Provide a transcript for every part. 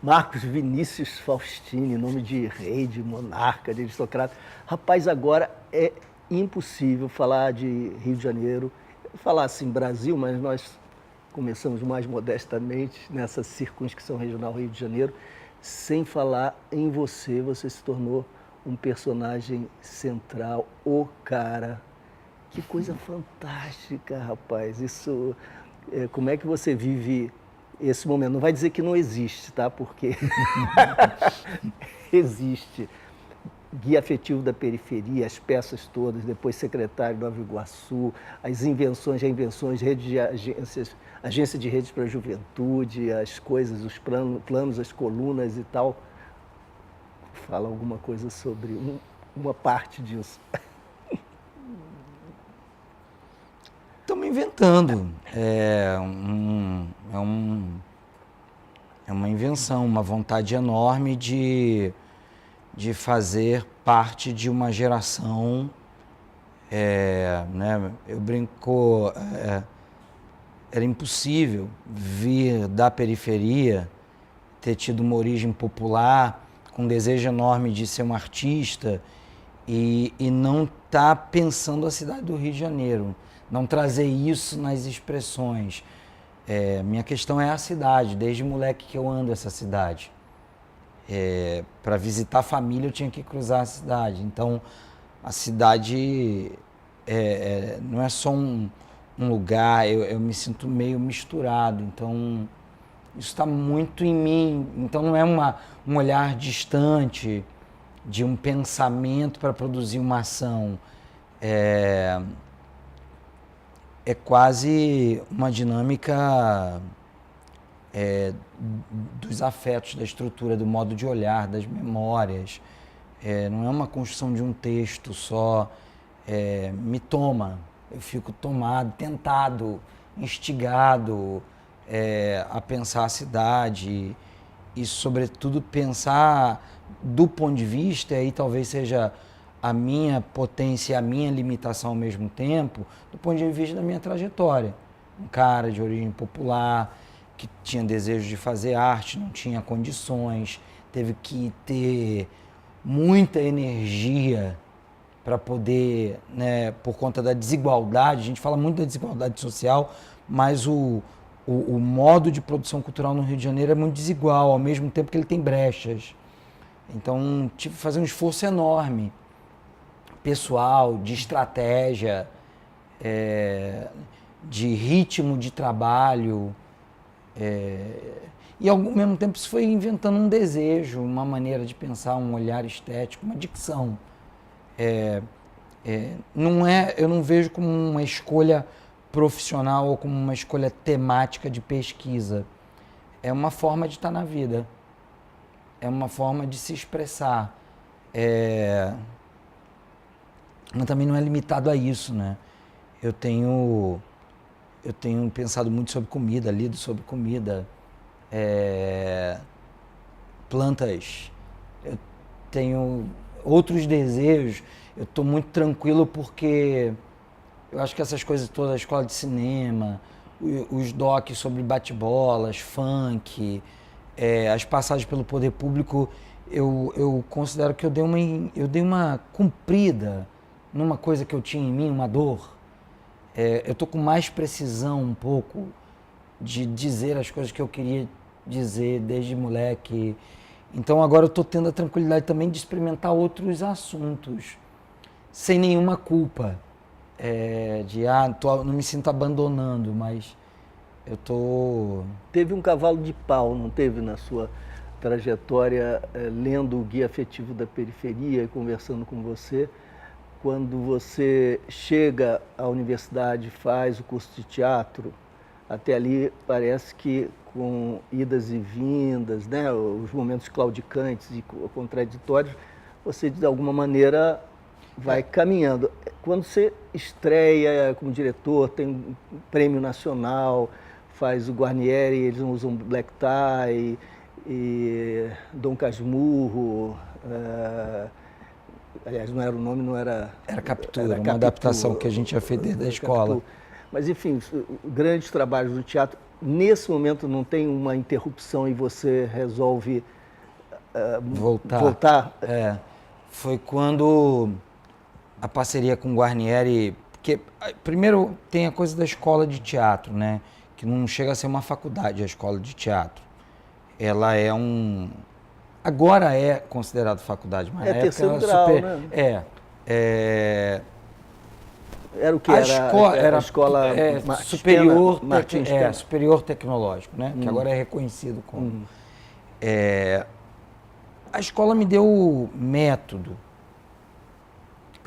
Marcos Vinícius Faustini, nome de rei, de monarca, de aristocrata. Rapaz, agora é impossível falar de Rio de Janeiro, falar assim Brasil, mas nós começamos mais modestamente nessa circunscrição regional Rio de Janeiro, sem falar em você. Você se tornou um personagem central, o cara. Que coisa fantástica, rapaz. Isso, como é que você vive esse momento? Não vai dizer que não existe, tá? Porque existe. Guia Afetivo da Periferia, as peças todas, depois secretário do Nova Iguaçu, as invenções, rede de agências, agência de redes para a juventude, as coisas, os planos, as colunas e tal. Fala alguma coisa sobre uma parte disso. Estamos inventando. É uma invenção, uma vontade enorme de fazer parte de uma geração, né? Eu brinco, era impossível vir da periferia, ter tido uma origem popular, com um desejo enorme de ser um artista e não estar pensando a cidade do Rio de Janeiro, não trazer isso nas expressões. Minha questão é a cidade, desde moleque que eu ando essa cidade. Para visitar a família eu tinha que cruzar a cidade, então a cidade não é só um lugar, eu me sinto meio misturado, então isso está muito em mim, então não é um olhar distante de um pensamento para produzir uma ação, é quase uma dinâmica dos afetos, da estrutura, do modo de olhar, das memórias. Não é uma construção de um texto só. Me toma, eu fico tomado, tentado, instigado a pensar a cidade e, sobretudo, pensar do ponto de vista, e aí talvez seja a minha potência e a minha limitação ao mesmo tempo, do ponto de vista da minha trajetória. Um cara de origem popular, que tinha desejo de fazer arte, não tinha condições, teve que ter muita energia para poder, né, por conta da desigualdade, a gente fala muito da desigualdade social, mas o modo de produção cultural no Rio de Janeiro é muito desigual, ao mesmo tempo que ele tem brechas. Então, tive que fazer um esforço enorme, pessoal, de estratégia, de ritmo de trabalho, e ao mesmo tempo isso foi inventando um desejo, uma maneira de pensar, um olhar estético, uma dicção. Eu não vejo como uma escolha profissional ou como uma escolha temática de pesquisa. É uma forma de estar na vida, é uma forma de se expressar. Mas também não é limitado a isso, né? Eu tenho pensado muito sobre comida, lido sobre comida, plantas. Eu tenho outros desejos. Eu estou muito tranquilo porque eu acho que essas coisas todas, a escola de cinema, os docs sobre bate-bolas, funk, as passagens pelo poder público, eu considero que eu dei uma cumprida numa coisa que eu tinha em mim, uma dor. Eu estou com mais precisão um pouco de dizer as coisas que eu queria dizer desde moleque. Então agora eu estou tendo a tranquilidade também de experimentar outros assuntos, sem nenhuma culpa. Não me sinto abandonando, mas eu estou... Teve um cavalo de pau, não teve, na sua trajetória, lendo o Guia Afetivo da Periferia, conversando com você, quando você chega à universidade, faz o curso de teatro, até ali parece que com idas e vindas, né, os momentos claudicantes e contraditórios, você de alguma maneira vai caminhando. Quando você estreia como diretor, tem um prêmio nacional, faz o Guarnieri, eles usam black tie, e Dom Casmurro, aliás, não era o nome, não era... Era Captura, uma adaptação que a gente já fez desde a escola. Mas, enfim, grandes trabalhos no teatro. nesse momento não tem uma interrupção e você resolve voltar? Foi quando a parceria com o Guarnieri, porque primeiro tem a coisa da escola de teatro, né? Que não chega a ser uma faculdade a escola de teatro. Ela é agora é considerado faculdade, mas na época terceiro era grau, super, né? Era o que? Era a escola superior, Martins Pena? superior tecnológico, né? Que agora é reconhecido como. A escola me deu método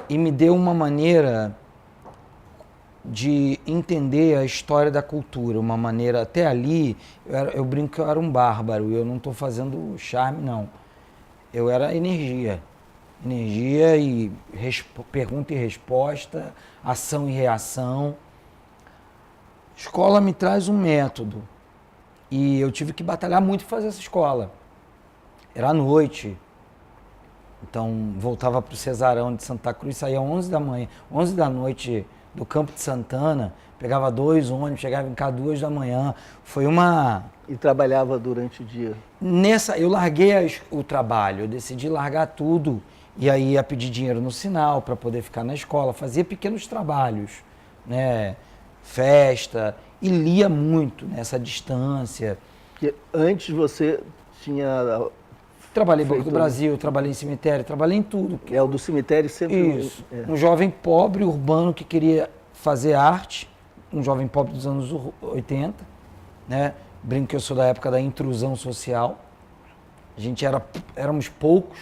e me deu uma maneira de entender a história da cultura, uma maneira, até ali, eu brinco que eu era um bárbaro, eu não estou fazendo charme, não. Eu era energia e pergunta e resposta, ação e reação. Escola me traz um método e eu tive que batalhar muito para fazer essa escola. Era à noite, então voltava para o Cesarão de Santa Cruz, saía 11 da manhã, 11 da noite do Campo de Santana, pegava 2 ônibus, chegava em casa 2 da manhã. Foi uma... E trabalhava durante o dia? Eu larguei o trabalho, eu decidi largar tudo e aí ia pedir dinheiro no sinal para poder ficar na escola, fazia pequenos trabalhos, né? Festa, e lia muito nessa distância. Porque antes você tinha... Trabalhei em Banco do Brasil, trabalhei em cemitério, trabalhei em tudo. O do cemitério sempre... Isso. Um jovem pobre, urbano, que queria fazer arte, um jovem pobre dos anos 80, né? Brinco que eu sou da época da intrusão social. A gente éramos poucos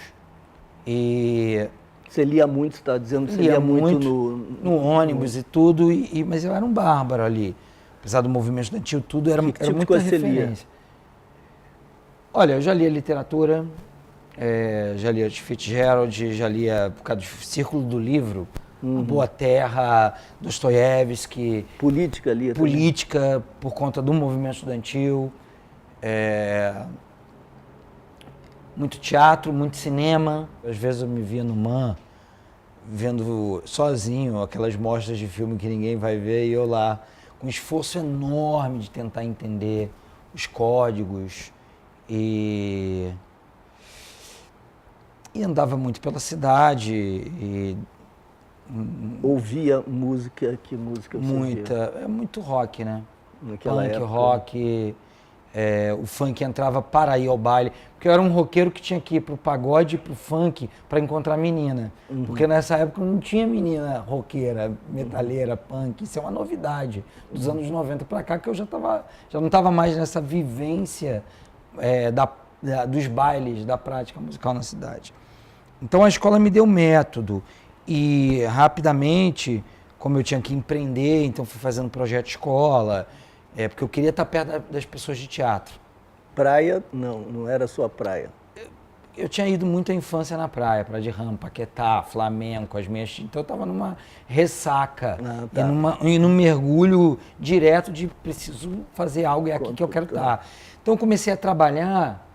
e... Você lia muito, você está dizendo que você lia muito no ônibus e tudo, mas eu era um bárbaro ali. Apesar do movimento estudantil, tudo era muita referência. Olha, eu já lia literatura, já lia Fitzgerald, já lia por causa do Círculo do Livro, A Boa Terra, Dostoiévski. Política lia também. Política, por conta do movimento estudantil. Muito teatro, muito cinema. Às vezes eu me via no MAN, vendo sozinho aquelas mostras de filme que ninguém vai ver, e eu lá, com um esforço enorme de tentar entender os códigos. E andava muito pela cidade e ouvia música, que música você ouvia? Muito rock, né? Naquela época. Rock, o funk entrava para ir ao baile, porque eu era um roqueiro que tinha que ir pro pagode e pro funk para encontrar menina, porque nessa época não tinha menina roqueira, metaleira, punk, isso é uma novidade dos anos 90 para cá, que eu já não estava mais nessa vivência dos bailes, da prática musical na cidade. Então a escola me deu método e rapidamente, como eu tinha que empreender, então fui fazendo projeto escola, porque eu queria estar perto das pessoas de teatro. Praia, não era sua praia. Eu tinha ido muito à infância na praia de Ramo, Paquetá, Flamengo, as minhas... Então eu estava numa ressaca e num mergulho direto de preciso fazer algo, é aqui que eu quero estar. Então eu comecei a trabalhar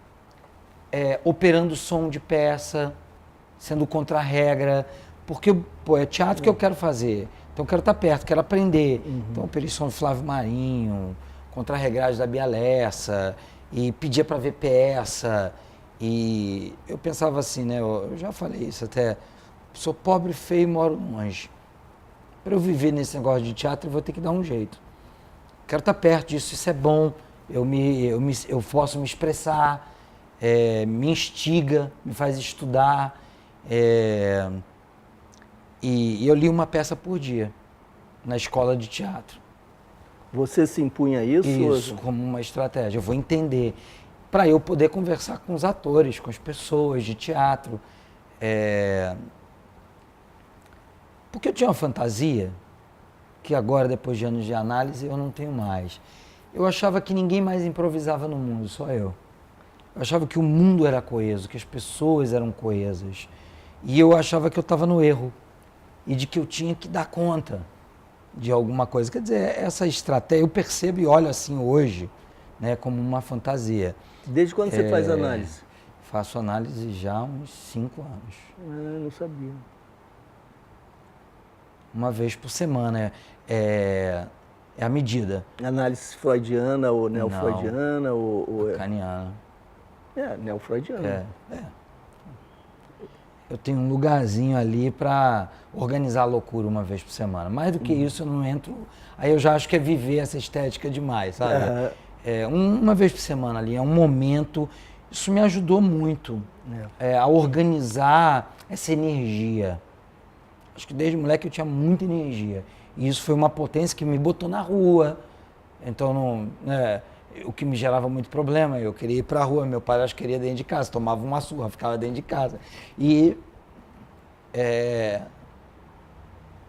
operando som de peça, sendo contra a regra, porque é teatro que eu quero fazer. Então eu quero estar perto, quero aprender. Então eu operei som do Flávio Marinho, contra a regragem da Bia Lessa, e pedia para ver peça. E eu pensava assim, né? Eu já falei isso até. Sou pobre, feio e moro longe. Para eu viver nesse negócio de teatro, eu vou ter que dar um jeito. Quero estar perto disso, isso é bom. Eu posso me expressar, me instiga, me faz estudar. E eu li uma peça por dia na escola de teatro. Você se impunha isso? Isso, como uma estratégia. Eu vou entender. Para eu poder conversar com os atores, com as pessoas de teatro. Porque eu tinha uma fantasia que agora, depois de anos de análise, eu não tenho mais. Eu achava que ninguém mais improvisava no mundo, só eu. Eu achava que o mundo era coeso, que as pessoas eram coesas. E eu achava que eu estava no erro e de que eu tinha que dar conta de alguma coisa. Quer dizer, essa estratégia, eu percebo e olho assim hoje, né, como uma fantasia. Desde quando você faz análise? Faço análise já há uns 5 anos. Eu não sabia. Uma vez por semana. É a medida. Análise freudiana ou neofreudiana? Ou Lacaniana. Neofreudiana. Eu tenho um lugarzinho ali para organizar a loucura uma vez por semana. Mais do que isso, eu não entro... Aí eu já acho que é viver essa estética demais, sabe? Uma vez por semana ali, é um momento... Isso me ajudou muito a organizar essa energia. Acho que desde moleque eu tinha muita energia. E isso foi uma potência que me botou na rua. Então, o que me gerava muito problema, eu queria ir pra rua, meu pai acho que queria dentro de casa, tomava uma surra, ficava dentro de casa. E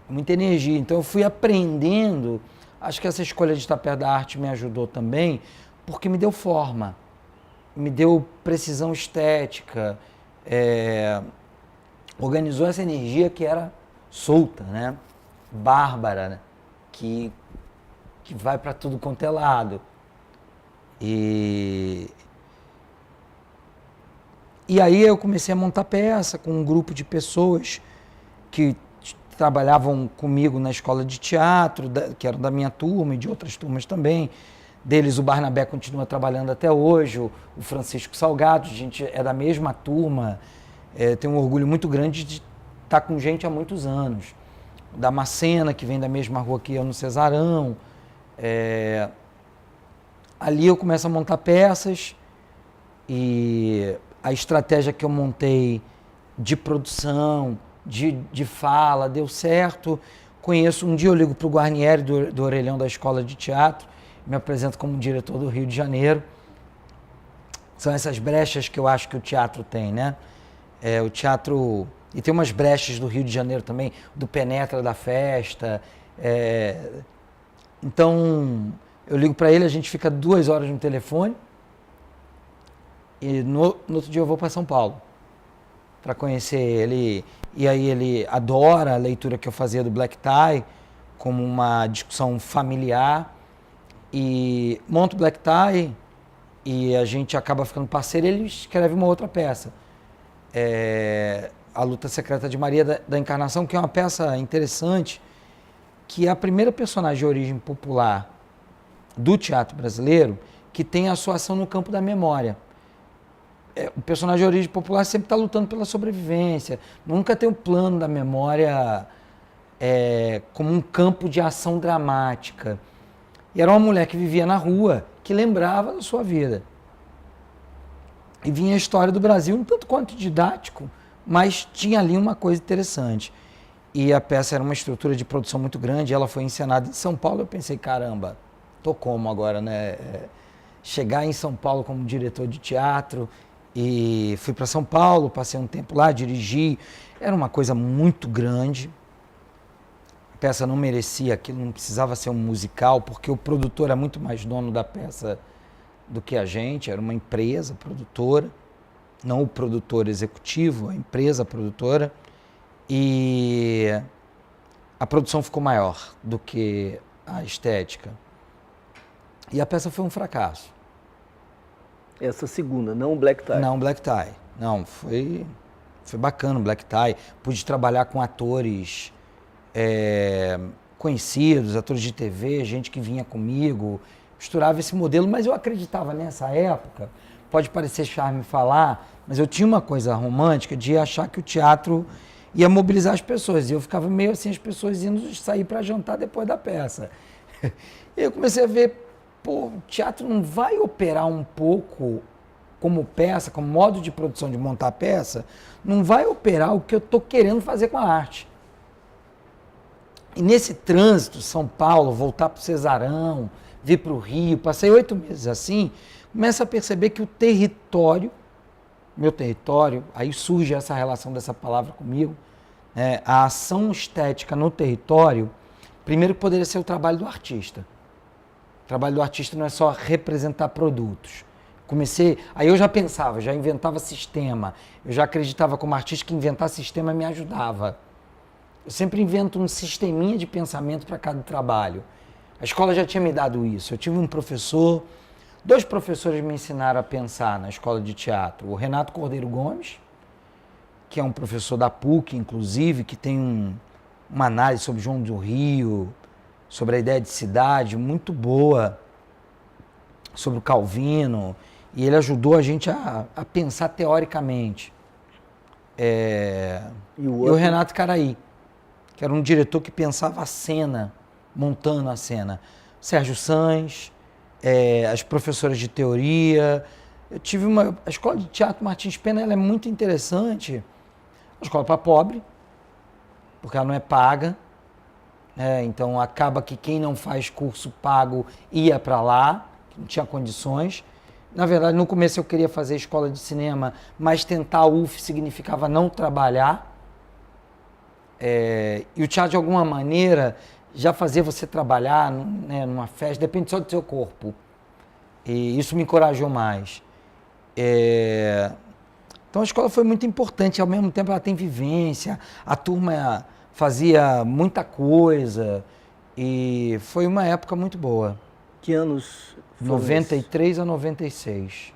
muita energia. Então eu fui aprendendo, acho que essa escolha de estar perto da arte me ajudou também, porque me deu forma, me deu precisão estética, organizou essa energia que era solta, né? Bárbara, né? Que vai para tudo quanto é lado. E aí eu comecei a montar peça com um grupo de pessoas que trabalhavam comigo na escola de teatro, que eram da minha turma e de outras turmas também. Deles o Barnabé continua trabalhando até hoje, o Francisco Salgado, a gente é da mesma turma. Tenho um orgulho muito grande de estar com gente há muitos anos. O Damascena, que vem da mesma rua que eu no Cesarão. Ali eu começo a montar peças e a estratégia que eu montei de produção, de fala, deu certo. Um dia eu ligo para o Guarnieri do Orelhão da Escola de Teatro, me apresento como diretor do Rio de Janeiro. São essas brechas que eu acho que o teatro tem, né? O teatro... E tem umas brechas do Rio de Janeiro também, do Penetra da Festa. Então... Eu ligo para ele, a gente fica 2 horas no telefone e no outro dia eu vou para São Paulo para conhecer ele. E aí ele adora a leitura que eu fazia do Black Tie como uma discussão familiar e monto o Black Tie e a gente acaba ficando parceiro e ele escreve uma outra peça. A Luta Secreta de Maria da Encarnação, que é uma peça interessante, que é a primeira personagem de origem popular do teatro brasileiro que tem a sua ação no campo da memória. O personagem de origem popular sempre está lutando pela sobrevivência, nunca tem o plano da memória como um campo de ação dramática. E era uma mulher que vivia na rua, que lembrava da sua vida. E vinha a história do Brasil, um tanto quanto didático, mas tinha ali uma coisa interessante. E a peça era uma estrutura de produção muito grande, ela foi encenada em São Paulo, eu pensei, caramba, tô como agora, né? Chegar em São Paulo como diretor de teatro e fui para São Paulo, passei um tempo lá, dirigi. Era uma coisa muito grande. A peça não merecia aquilo, não precisava ser um musical, porque o produtor é muito mais dono da peça do que a gente. Era uma empresa produtora, não o produtor executivo, a empresa produtora. E a produção ficou maior do que a estética. E a peça foi um fracasso. Essa segunda, não o Black Tie? Não, Black Tie. Não, foi bacana o Black Tie. Pude trabalhar com atores conhecidos, atores de TV, gente que vinha comigo, misturava esse modelo, mas eu acreditava nessa época, pode parecer charme falar, mas eu tinha uma coisa romântica de achar que o teatro ia mobilizar as pessoas. E eu ficava meio assim, as pessoas indo sair para jantar depois da peça. E eu comecei a ver, o teatro não vai operar um pouco como peça, como modo de produção de montar a peça, não vai operar o que eu estou querendo fazer com a arte. E nesse trânsito, São Paulo, voltar para o Cesarão, vir para o Rio, passei 8 meses assim, começo a perceber que o território, meu território, aí surge essa relação dessa palavra comigo, a ação estética no território, primeiro poderia ser o trabalho do artista. O trabalho do artista não é só representar produtos. Aí eu já pensava, já inventava sistema, eu já acreditava como artista que inventar sistema me ajudava. Eu sempre invento um sisteminha de pensamento para cada trabalho. A escola já tinha me dado isso. Eu tive um professor, 2 professores me ensinaram a pensar na escola de teatro. O Renato Cordeiro Gomes, que é um professor da PUC, inclusive, que tem uma análise sobre João do Rio, sobre a ideia de cidade, muito boa, sobre o Calvino, e ele ajudou a gente a pensar teoricamente. E o Renato Caraí, que era um diretor que pensava a cena, montando a cena. Sérgio Sanz, as professoras de teoria. Eu tive a escola de teatro Martins Pena, ela é muito interessante. Uma escola para pobre, porque ela não é paga. Então acaba que quem não faz curso pago ia para lá, não tinha condições. Na verdade, no começo eu queria fazer escola de cinema, mas tentar a UF significava não trabalhar. E o teatro, de alguma maneira, já fazia você trabalhar, né, numa festa, depende só do seu corpo. E isso me encorajou mais. Então a escola foi muito importante, ao mesmo tempo ela tem vivência, a turma fazia muita coisa e foi uma época muito boa. Que anos foram 93 a 96.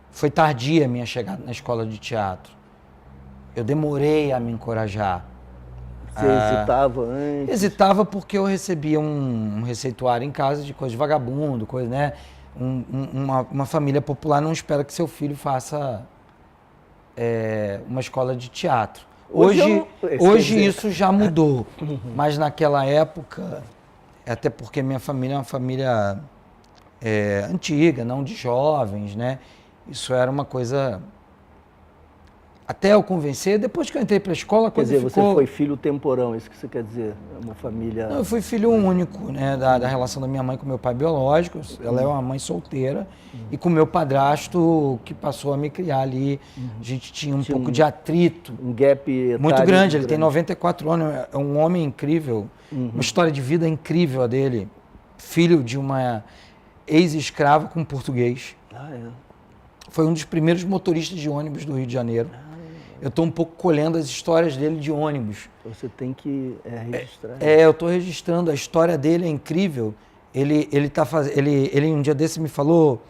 Foi tardia a minha chegada na escola de teatro. Eu demorei a me encorajar. Você hesitava antes? Hesitava porque eu recebia um receituário em casa de coisa de vagabundo, coisa, né? Uma família popular não espera que seu filho faça uma escola de teatro. Hoje isso já mudou, mas naquela época, até porque minha família é uma família antiga, não de jovens, né? Isso era uma coisa... Até eu convencer, depois que eu entrei para a escola, a coisa ficou... Quer dizer, você foi filho temporão, isso que você quer dizer? Uma família... Não, eu fui filho único, né, da relação da minha mãe com meu pai biológico. Ela é uma mãe solteira. E com meu padrasto, que passou a me criar ali. A gente tinha um pouco de atrito. Um gap etário muito grande. Ele tem 94 anos, é um homem incrível. Uma história de vida incrível a dele. Filho de uma ex-escrava com português. Foi um dos primeiros motoristas de ônibus do Rio de Janeiro. Eu estou um pouco colhendo as histórias dele de ônibus. Você tem que registrar. Eu estou registrando. A história dele é incrível. Ele um dia desse me falou,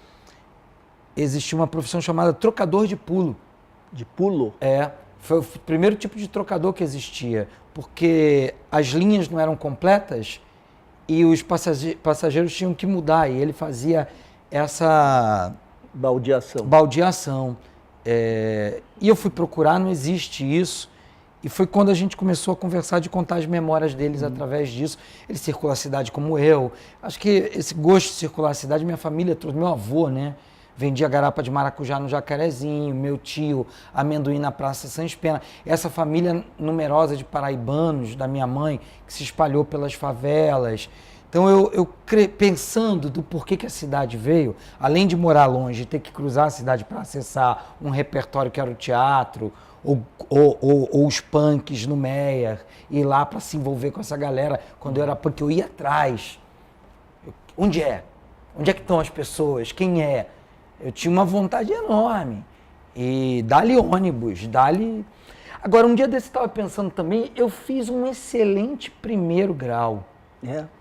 existia uma profissão chamada trocador de pulo. De pulo? Foi o primeiro tipo de trocador que existia, porque as linhas não eram completas e os passageiros tinham que mudar, e ele fazia essa... baldeação. E eu fui procurar, não existe isso. E foi quando a gente começou a conversar de contar as memórias deles através disso. Ele circula a cidade como eu. Acho que esse gosto de circular a cidade, minha família trouxe. Meu avô, né? Vendia garapa de maracujá no Jacarezinho. Meu tio, amendoim na Praça Sans Pena. Essa família numerosa de paraibanos, da minha mãe, que se espalhou pelas favelas. Então, eu pensando do porquê que a cidade veio, além de morar longe, ter que cruzar a cidade para acessar um repertório que era o teatro, ou os punks no Meyer, ir lá para se envolver com essa galera, porque eu ia atrás. Onde é? Onde é que estão as pessoas? Quem é? Eu tinha uma vontade enorme. E dá-lhe ônibus, dá-lhe... Agora, um dia desse eu estava pensando também, eu fiz um excelente primeiro grau.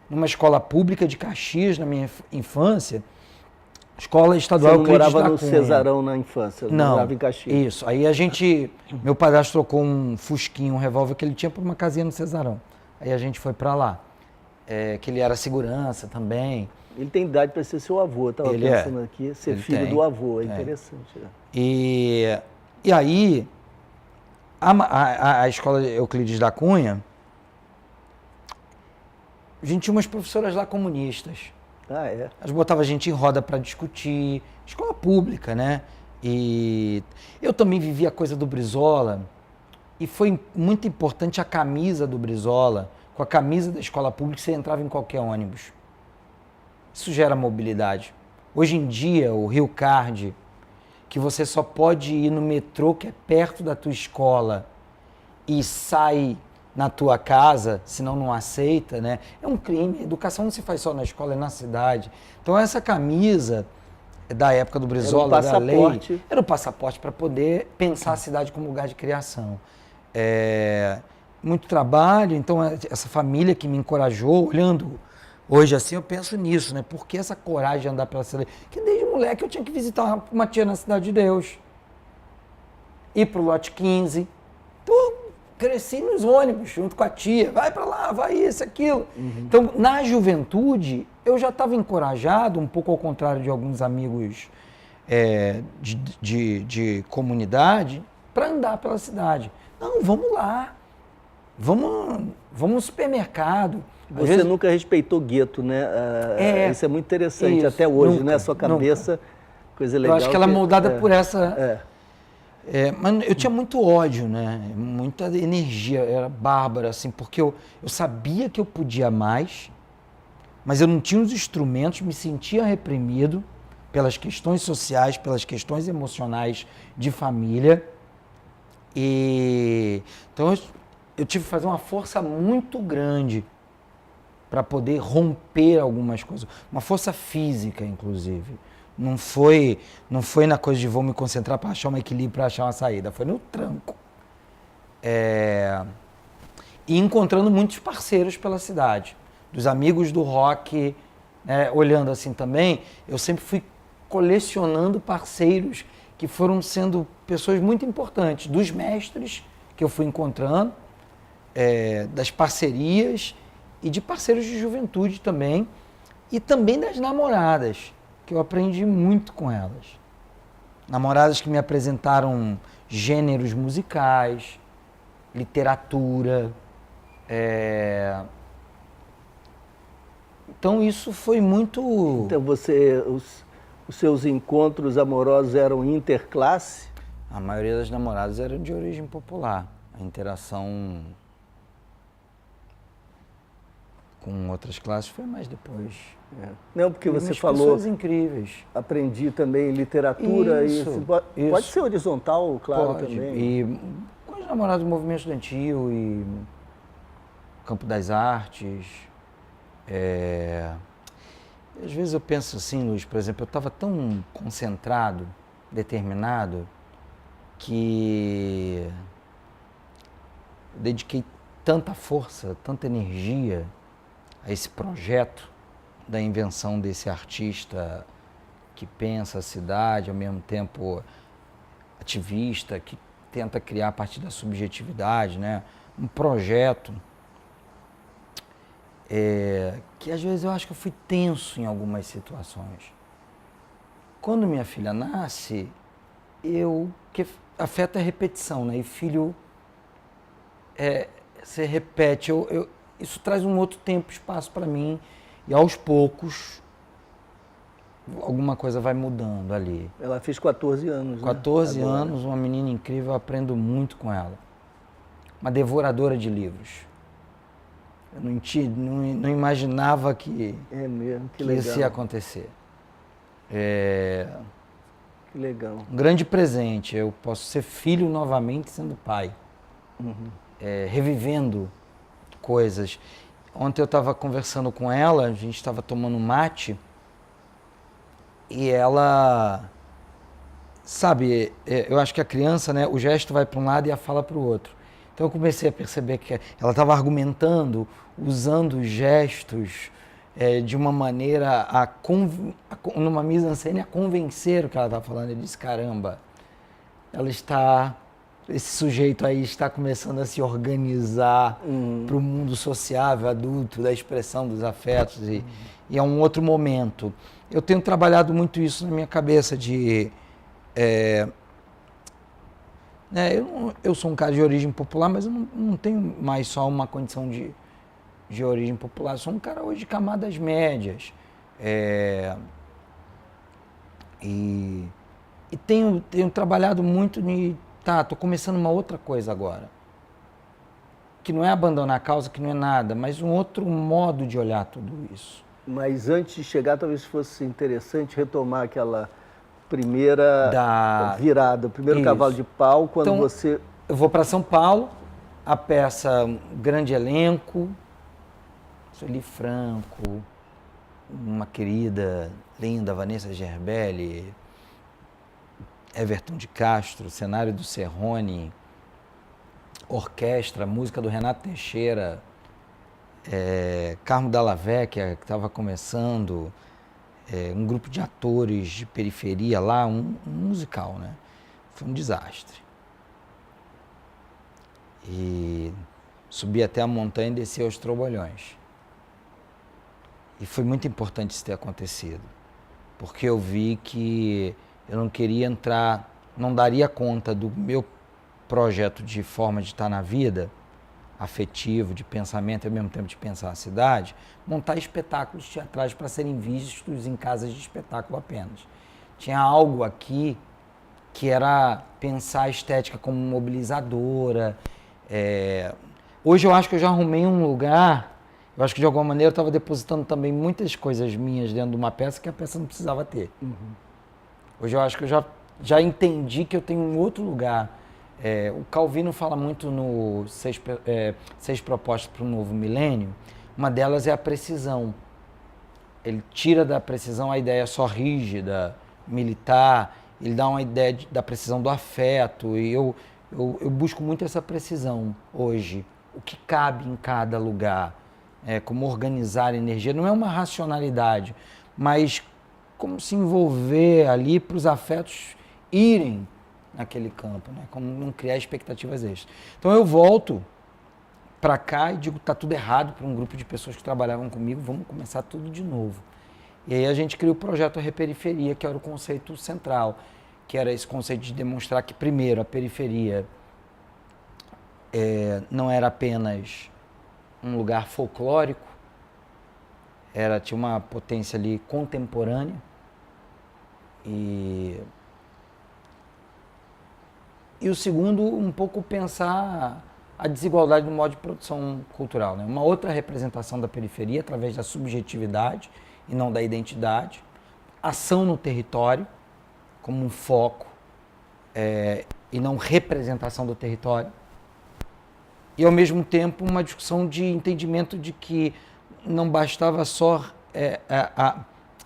Numa escola pública de Caxias, na minha infância, escola estadual Euclides da Cunha. Você não morava no Cesarão na infância? Não, morava em Caxias? Isso. Aí meu padrasto trocou um fusquinho, um revólver que ele tinha por uma casinha no Cesarão. Aí a gente foi para lá, que ele era segurança também. Ele tem idade para ser seu avô, estava pensando aqui, ser ele filho do avô, interessante. E aí, a escola Euclides da Cunha, a gente tinha umas professoras lá comunistas. Elas botavam a gente em roda para discutir, escola pública, né? E eu também vivi a coisa do Brizola, e foi muito importante a camisa do Brizola. Com a camisa da escola pública, você entrava em qualquer ônibus. Isso gera mobilidade. Hoje em dia, o Rio Card, que você só pode ir no metrô que é perto da tua escola e sai na tua casa, senão não aceita, né? É um crime. Educação não se faz só na escola, é na cidade. Então essa camisa da época do Brizola, da lei, era o passaporte para poder pensar a cidade como lugar de criação. Muito trabalho, então essa família que me encorajou, olhando hoje assim, eu penso nisso, né? Por que essa coragem de andar pela cidade? Porque desde moleque eu tinha que visitar uma tia na Cidade de Deus, ir pro lote 15, cresci nos ônibus, junto com a tia, vai para lá, vai isso, aquilo. Então, na juventude, eu já estava encorajado, um pouco ao contrário de alguns amigos de comunidade, para andar pela cidade. Não, vamos lá, vamos no supermercado. Você nunca respeitou gueto, né? Isso é muito interessante, isso, até hoje, nunca, né? Sua cabeça, nunca. Coisa legal. Eu acho que ela é moldada por essa... mas eu tinha muito ódio, né? Muita energia, era bárbara, assim, porque eu sabia que eu podia mais, mas eu não tinha os instrumentos, me sentia reprimido pelas questões sociais, pelas questões emocionais de família. Então eu tive que fazer uma força muito grande para poder romper algumas coisas, uma força física, inclusive. Não foi na coisa de vou me concentrar para achar um equilíbrio, para achar uma saída. Foi no tranco. E encontrando muitos parceiros pela cidade. Dos amigos do rock, olhando assim também, eu sempre fui colecionando parceiros que foram sendo pessoas muito importantes. Dos mestres que eu fui encontrando, das parcerias e de parceiros de juventude também. E também das namoradas, que eu aprendi muito com elas. Namoradas que me apresentaram gêneros musicais, literatura. Então isso foi muito... Então os seus encontros amorosos eram interclasse? A maioria das namoradas eram de origem popular. A interação com outras classes foi mais depois. Não, porque você falou... pessoas incríveis. Aprendi também literatura. Isso. Pode ser horizontal, claro, pode. também. E com os namorados do movimento estudantil e Campo das Artes. Às vezes eu penso assim, Luiz, por exemplo, eu estava tão concentrado, determinado, que eu dediquei tanta força, tanta energia a esse projeto da invenção desse artista que pensa a cidade, ao mesmo tempo ativista, que tenta criar a partir da subjetividade, né? Um projeto que às vezes eu acho que eu fui tenso em algumas situações. Quando minha filha nasce, que afeta a repetição, né? E filho se repete, isso traz um outro tempo, espaço para mim, e aos poucos alguma coisa vai mudando ali. Ela fez 14 anos, 14 anos, uma menina incrível, eu aprendo muito com ela. Uma devoradora de livros. Eu não imaginava que isso ia acontecer. Que legal. Um grande presente, eu posso ser filho novamente sendo pai. Revivendo coisas. Ontem eu estava conversando com ela, a gente estava tomando mate, e ela, sabe, eu acho que a criança, né, o gesto vai para um lado e a fala para o outro. Então eu comecei a perceber que ela estava argumentando, usando gestos de uma maneira numa mise-en-scène, a convencer o que ela estava falando. Eu disse, caramba, esse sujeito aí está começando a se organizar para o mundo sociável, adulto, da expressão dos afetos, e é um outro momento. Eu tenho trabalhado muito isso na minha cabeça eu sou um cara de origem popular, mas eu não tenho mais só uma condição de origem popular, eu sou um cara hoje de camadas médias. E tenho trabalhado muito estou começando uma outra coisa agora, que não é abandonar a causa, que não é nada, mas um outro modo de olhar tudo isso. Mas antes de chegar, talvez fosse interessante retomar aquela primeira virada, o primeiro cavalo de pau, quando então, você... Eu vou para São Paulo, a peça, grande elenco, Sueli Franco, uma querida, linda, Vanessa Gerbelli, Everton de Castro, cenário do Serrone, orquestra, música do Renato Teixeira, Carmo Dalla Vecchia, que estava começando, um grupo de atores de periferia lá, um musical, né? Foi um desastre. E subi até a montanha e desci aos Trobolhões. E foi muito importante isso ter acontecido, porque eu vi que eu não queria entrar, não daria conta do meu projeto de forma de estar na vida, afetivo, de pensamento e ao mesmo tempo de pensar a cidade, montar espetáculos teatrais para serem vistos em casas de espetáculo apenas. Tinha algo aqui que era pensar a estética como mobilizadora. Hoje eu acho que eu já arrumei um lugar, eu acho que de alguma maneira eu estava depositando também muitas coisas minhas dentro de uma peça que a peça não precisava ter. Hoje eu acho que eu já entendi que eu tenho um outro lugar. O Calvino fala muito no Seis Propostas para o Novo Milênio. Uma delas é a precisão. Ele tira da precisão a ideia só rígida, militar, ele dá uma ideia da precisão do afeto, e eu busco muito essa precisão hoje. O que cabe em cada lugar, como organizar a energia. Não é uma racionalidade, mas como se envolver ali para os afetos irem naquele campo, né? Como não criar expectativas extras. Então eu volto para cá e digo, tá tudo errado para um grupo de pessoas que trabalhavam comigo, vamos começar tudo de novo. E aí a gente criou o projeto Reperiferia, que era o conceito central, que era esse conceito de demonstrar que, primeiro, a periferia não era apenas um lugar folclórico, tinha uma potência ali contemporânea, e o segundo, um pouco pensar a desigualdade no modo de produção cultural, né? Uma outra representação da periferia através da subjetividade e não da identidade, ação no território como um foco e não representação do território, e ao mesmo tempo uma discussão de entendimento de que não bastava só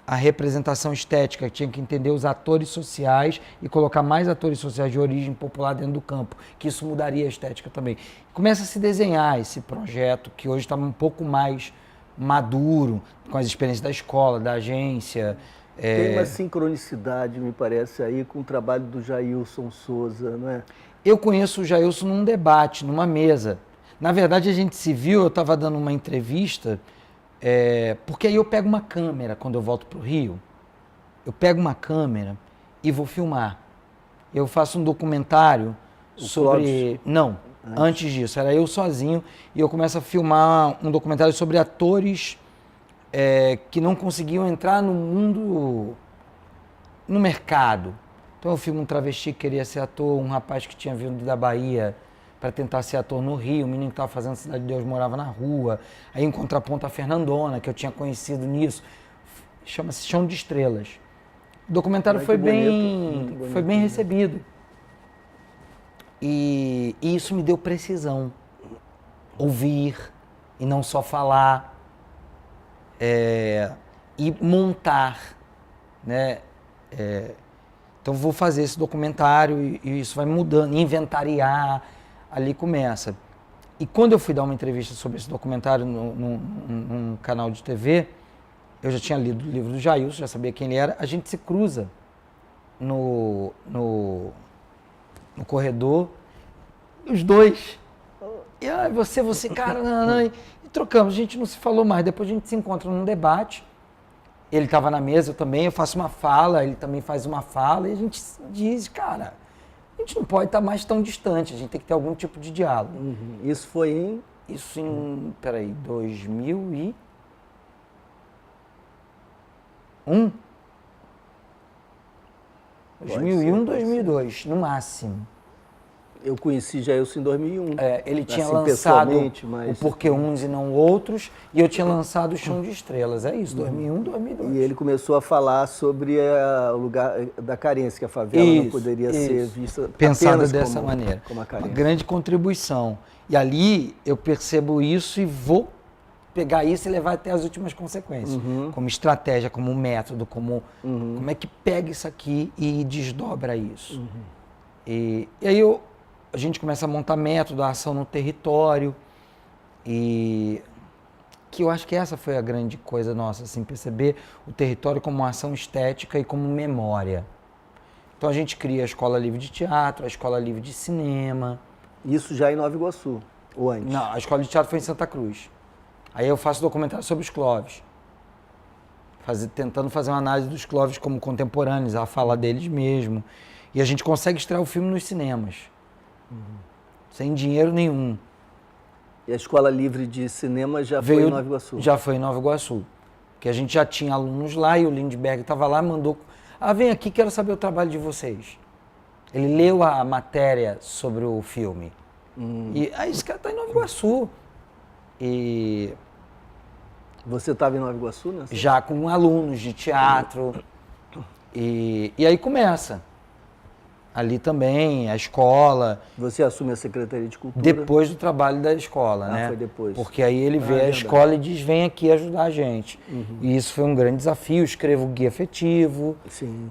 a representação estética, tinha que entender os atores sociais e colocar mais atores sociais de origem popular dentro do campo, que isso mudaria a estética também. Começa a se desenhar esse projeto, que hoje está um pouco mais maduro, com as experiências da escola, da agência. Tem uma sincronicidade, me parece, aí com o trabalho do Jailson Souza, não é? Eu conheço o Jailson num debate, numa mesa. Na verdade, a gente se viu, eu estava dando uma entrevista, porque aí eu pego uma câmera quando eu volto para o Rio, eu pego uma câmera e vou filmar. Eu faço um documentário sobre... Clóvis? Não, antes disso, era eu sozinho, e eu começo a filmar um documentário sobre atores que não conseguiam entrar no mundo, no mercado. Então eu filmo um travesti que queria ser ator, um rapaz que tinha vindo da Bahia para tentar ser ator no Rio, um menino que estava fazendo Cidade de Deus, morava na rua. Aí em contraponto a Fernandona, que eu tinha conhecido nisso, chama-se Chão de Estrelas. O documentário foi bem recebido. E isso me deu precisão. Ouvir e não só falar. E montar, né? Então vou fazer esse documentário e isso vai mudando, inventariar, ali começa. E quando eu fui dar uma entrevista sobre esse documentário num canal de TV, eu já tinha lido o livro do Jailson, já sabia quem ele era, a gente se cruza no corredor, os dois. E você, cara, e trocamos, a gente não se falou mais, depois a gente se encontra num debate. Ele estava na mesa, eu também, eu faço uma fala, ele também faz uma fala, e a gente diz, cara, a gente não pode estar mais tão distante, a gente tem que ter algum tipo de diálogo. Isso foi em? Isso em, 2001? 2001, 2002, no máximo. Eu conheci Jailson em 2001. Ele tinha assim, lançado mas... o Porquê Uns e Não Outros, e eu tinha lançado o Chão de Estrelas. É isso, 2001, 2002. E ele começou a falar sobre o lugar da carência, que a favela não poderia ser vista pensada dessa maneira. Como a carência. Uma grande contribuição. E ali eu percebo isso e vou pegar isso e levar até as últimas consequências. Como estratégia, como método, como é que pega isso aqui e desdobra isso. E aí a gente começa a montar método, a ação no território, e que eu acho que essa foi a grande coisa nossa, assim, perceber o território como uma ação estética e como memória. Então a gente cria a Escola Livre de Teatro, a Escola Livre de Cinema, Isso já em Nova Iguaçu, ou antes? Não, a escola de teatro foi em Santa Cruz. Aí eu faço documentário sobre os Clóvis. Tentando fazer uma análise dos Clóvis como contemporâneos, a fala deles mesmo. E a gente consegue estrear o filme nos cinemas. Sem dinheiro nenhum. E a Escola Livre de Cinema já foi em Nova Iguaçu? Já foi em Nova Iguaçu. Porque a gente já tinha alunos lá e o Lindbergh estava lá, mandou... vem aqui, quero saber o trabalho de vocês. Ele leu a matéria sobre o filme. E aí esse cara está em Nova Iguaçu. E... Você estava em Nova Iguaçu, né? Já com alunos de teatro. E aí começa. Ali também, a escola. Você assume a Secretaria de Cultura? Depois do trabalho da escola, né? Foi depois. Porque aí ele vê a escola e diz, vem aqui ajudar a gente. E isso foi um grande desafio, escrevo o guia afetivo. Sim.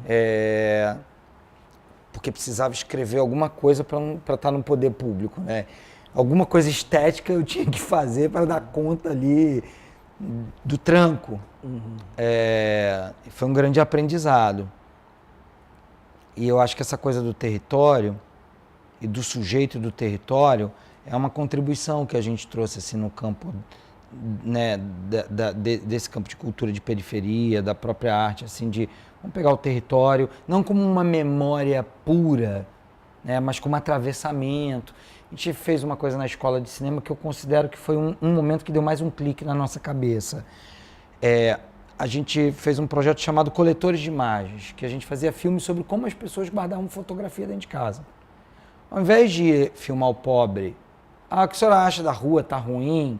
Porque precisava escrever alguma coisa para estar no poder público, né? Alguma coisa estética eu tinha que fazer para dar conta ali do tranco. Foi um grande aprendizado. E eu acho que essa coisa do território e do sujeito do território é uma contribuição que a gente trouxe assim, no campo, né, desse campo de cultura de periferia, da própria arte, assim, de vamos pegar o território, não como uma memória pura, né, mas como atravessamento. A gente fez uma coisa na escola de cinema que eu considero que foi um momento que deu mais um clique na nossa cabeça. A gente fez um projeto chamado Coletores de Imagens, que a gente fazia filmes sobre como as pessoas guardavam fotografia dentro de casa. Ao invés de filmar o pobre, o que a senhora acha da rua, tá ruim,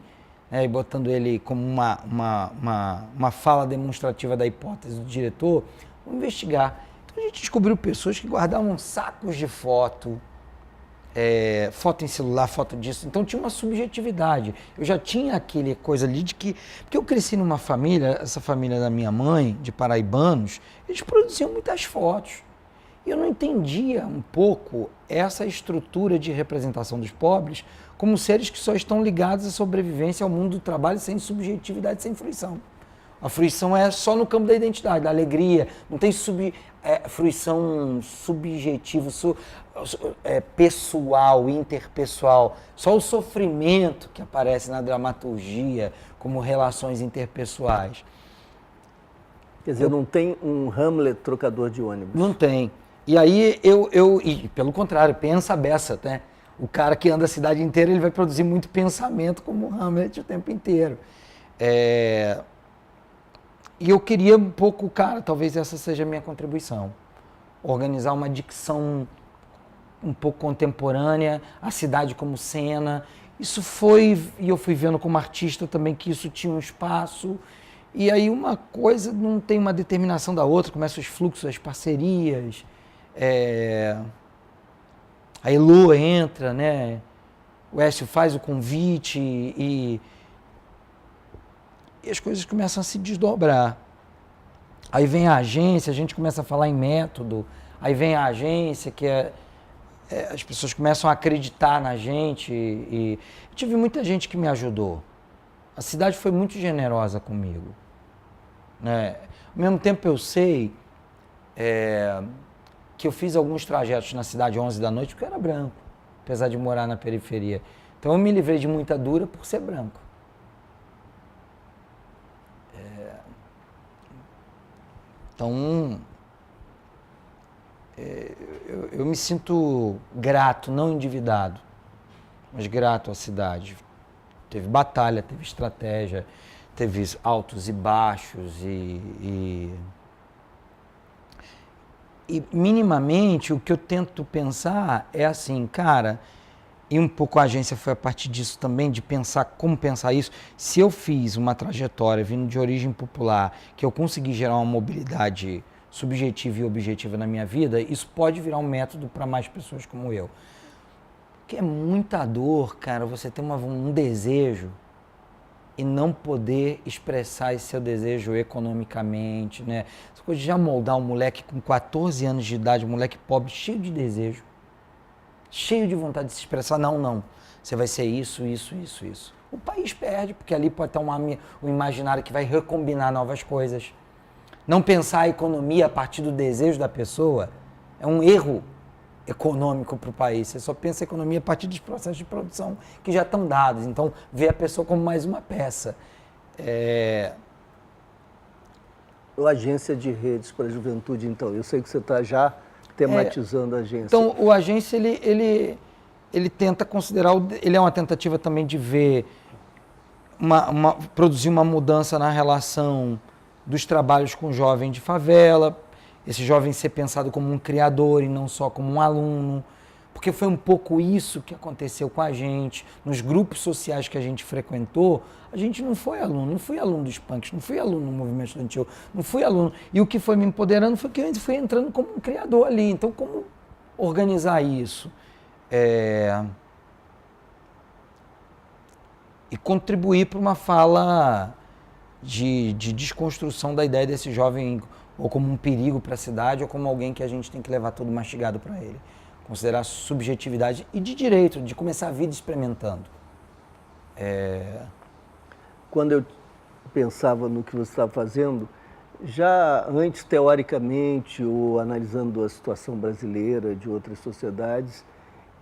né, e botando ele como uma fala demonstrativa da hipótese do diretor, vamos investigar. Então a gente descobriu pessoas que guardavam sacos de foto em celular, foto disso. Então tinha uma subjetividade. Eu já tinha aquele coisa ali de que... Porque eu cresci numa família, essa família da minha mãe, de paraibanos, eles produziam muitas fotos. E eu não entendia um pouco essa estrutura de representação dos pobres como seres que só estão ligados à sobrevivência ao mundo do trabalho sem subjetividade, sem fruição. A fruição é só no campo da identidade, da alegria. Não tem fruição subjetiva, pessoal, interpessoal. Só o sofrimento que aparece na dramaturgia como relações interpessoais. Quer dizer, não tem um Hamlet trocador de ônibus. Não tem. E aí e pelo contrário, pensa a beça, né? O cara que anda a cidade inteira, ele vai produzir muito pensamento como o Hamlet o tempo inteiro. E eu queria um pouco, cara, talvez essa seja a minha contribuição. Organizar uma dicção um pouco contemporânea, a cidade como cena. Isso foi, e eu fui vendo como artista também que isso tinha um espaço. E aí uma coisa não tem uma determinação da outra, começam os fluxos, as parcerias. A Elô entra, né? O Écio faz o convite e as coisas começam a se desdobrar. Aí vem a agência, a gente começa a falar em método, aí vem a agência, que as pessoas começam a acreditar na gente, e eu tive muita gente que me ajudou. A cidade foi muito generosa comigo. Né? Ao mesmo tempo eu sei que eu fiz alguns trajetos na cidade 11 da noite porque eu era branco, apesar de morar na periferia. Então eu me livrei de muita dura por ser branco. Então, eu me sinto grato, não endividado, mas grato à cidade. Teve batalha, teve estratégia, teve altos e baixos e minimamente o que eu tento pensar é assim, cara, e um pouco a agência foi a partir disso também, de pensar como pensar isso. Se eu fiz uma trajetória vindo de origem popular, que eu consegui gerar uma mobilidade subjetiva e objetiva na minha vida, isso pode virar um método para mais pessoas como eu. Porque é muita dor, cara, você ter um desejo e não poder expressar esse seu desejo economicamente, né? Essa coisa de já moldar um moleque com 14 anos de idade, um moleque pobre, cheio de desejo, cheio de vontade de se expressar, não, você vai ser isso. O país perde, porque ali pode estar um imaginário que vai recombinar novas coisas. Não pensar a economia a partir do desejo da pessoa é um erro econômico para o país. Você só pensa economia a partir dos processos de produção que já estão dados. Então, vê a pessoa como mais uma peça. A agência de redes para a juventude, então, eu sei que você está já tematizando a agência. Então, o agência, ele tenta considerar, ele é uma tentativa também de ver, produzir uma mudança na relação dos trabalhos com jovem de favela, esse jovem ser pensado como um criador e não só como um aluno, porque foi um pouco isso que aconteceu com a gente, nos grupos sociais que a gente frequentou, a gente não foi aluno, não fui aluno dos punks, não fui aluno no movimento estudantil, não fui aluno, e o que foi me empoderando foi que eu fui entrando como um criador ali, então como organizar isso? E contribuir para uma fala de desconstrução da ideia desse jovem ou como um perigo para a cidade ou como alguém que a gente tem que levar tudo mastigado para ele. Considerar subjetividade e de direito, de começar a vida experimentando. Quando eu pensava no que você estava fazendo, já antes teoricamente ou analisando a situação brasileira de outras sociedades,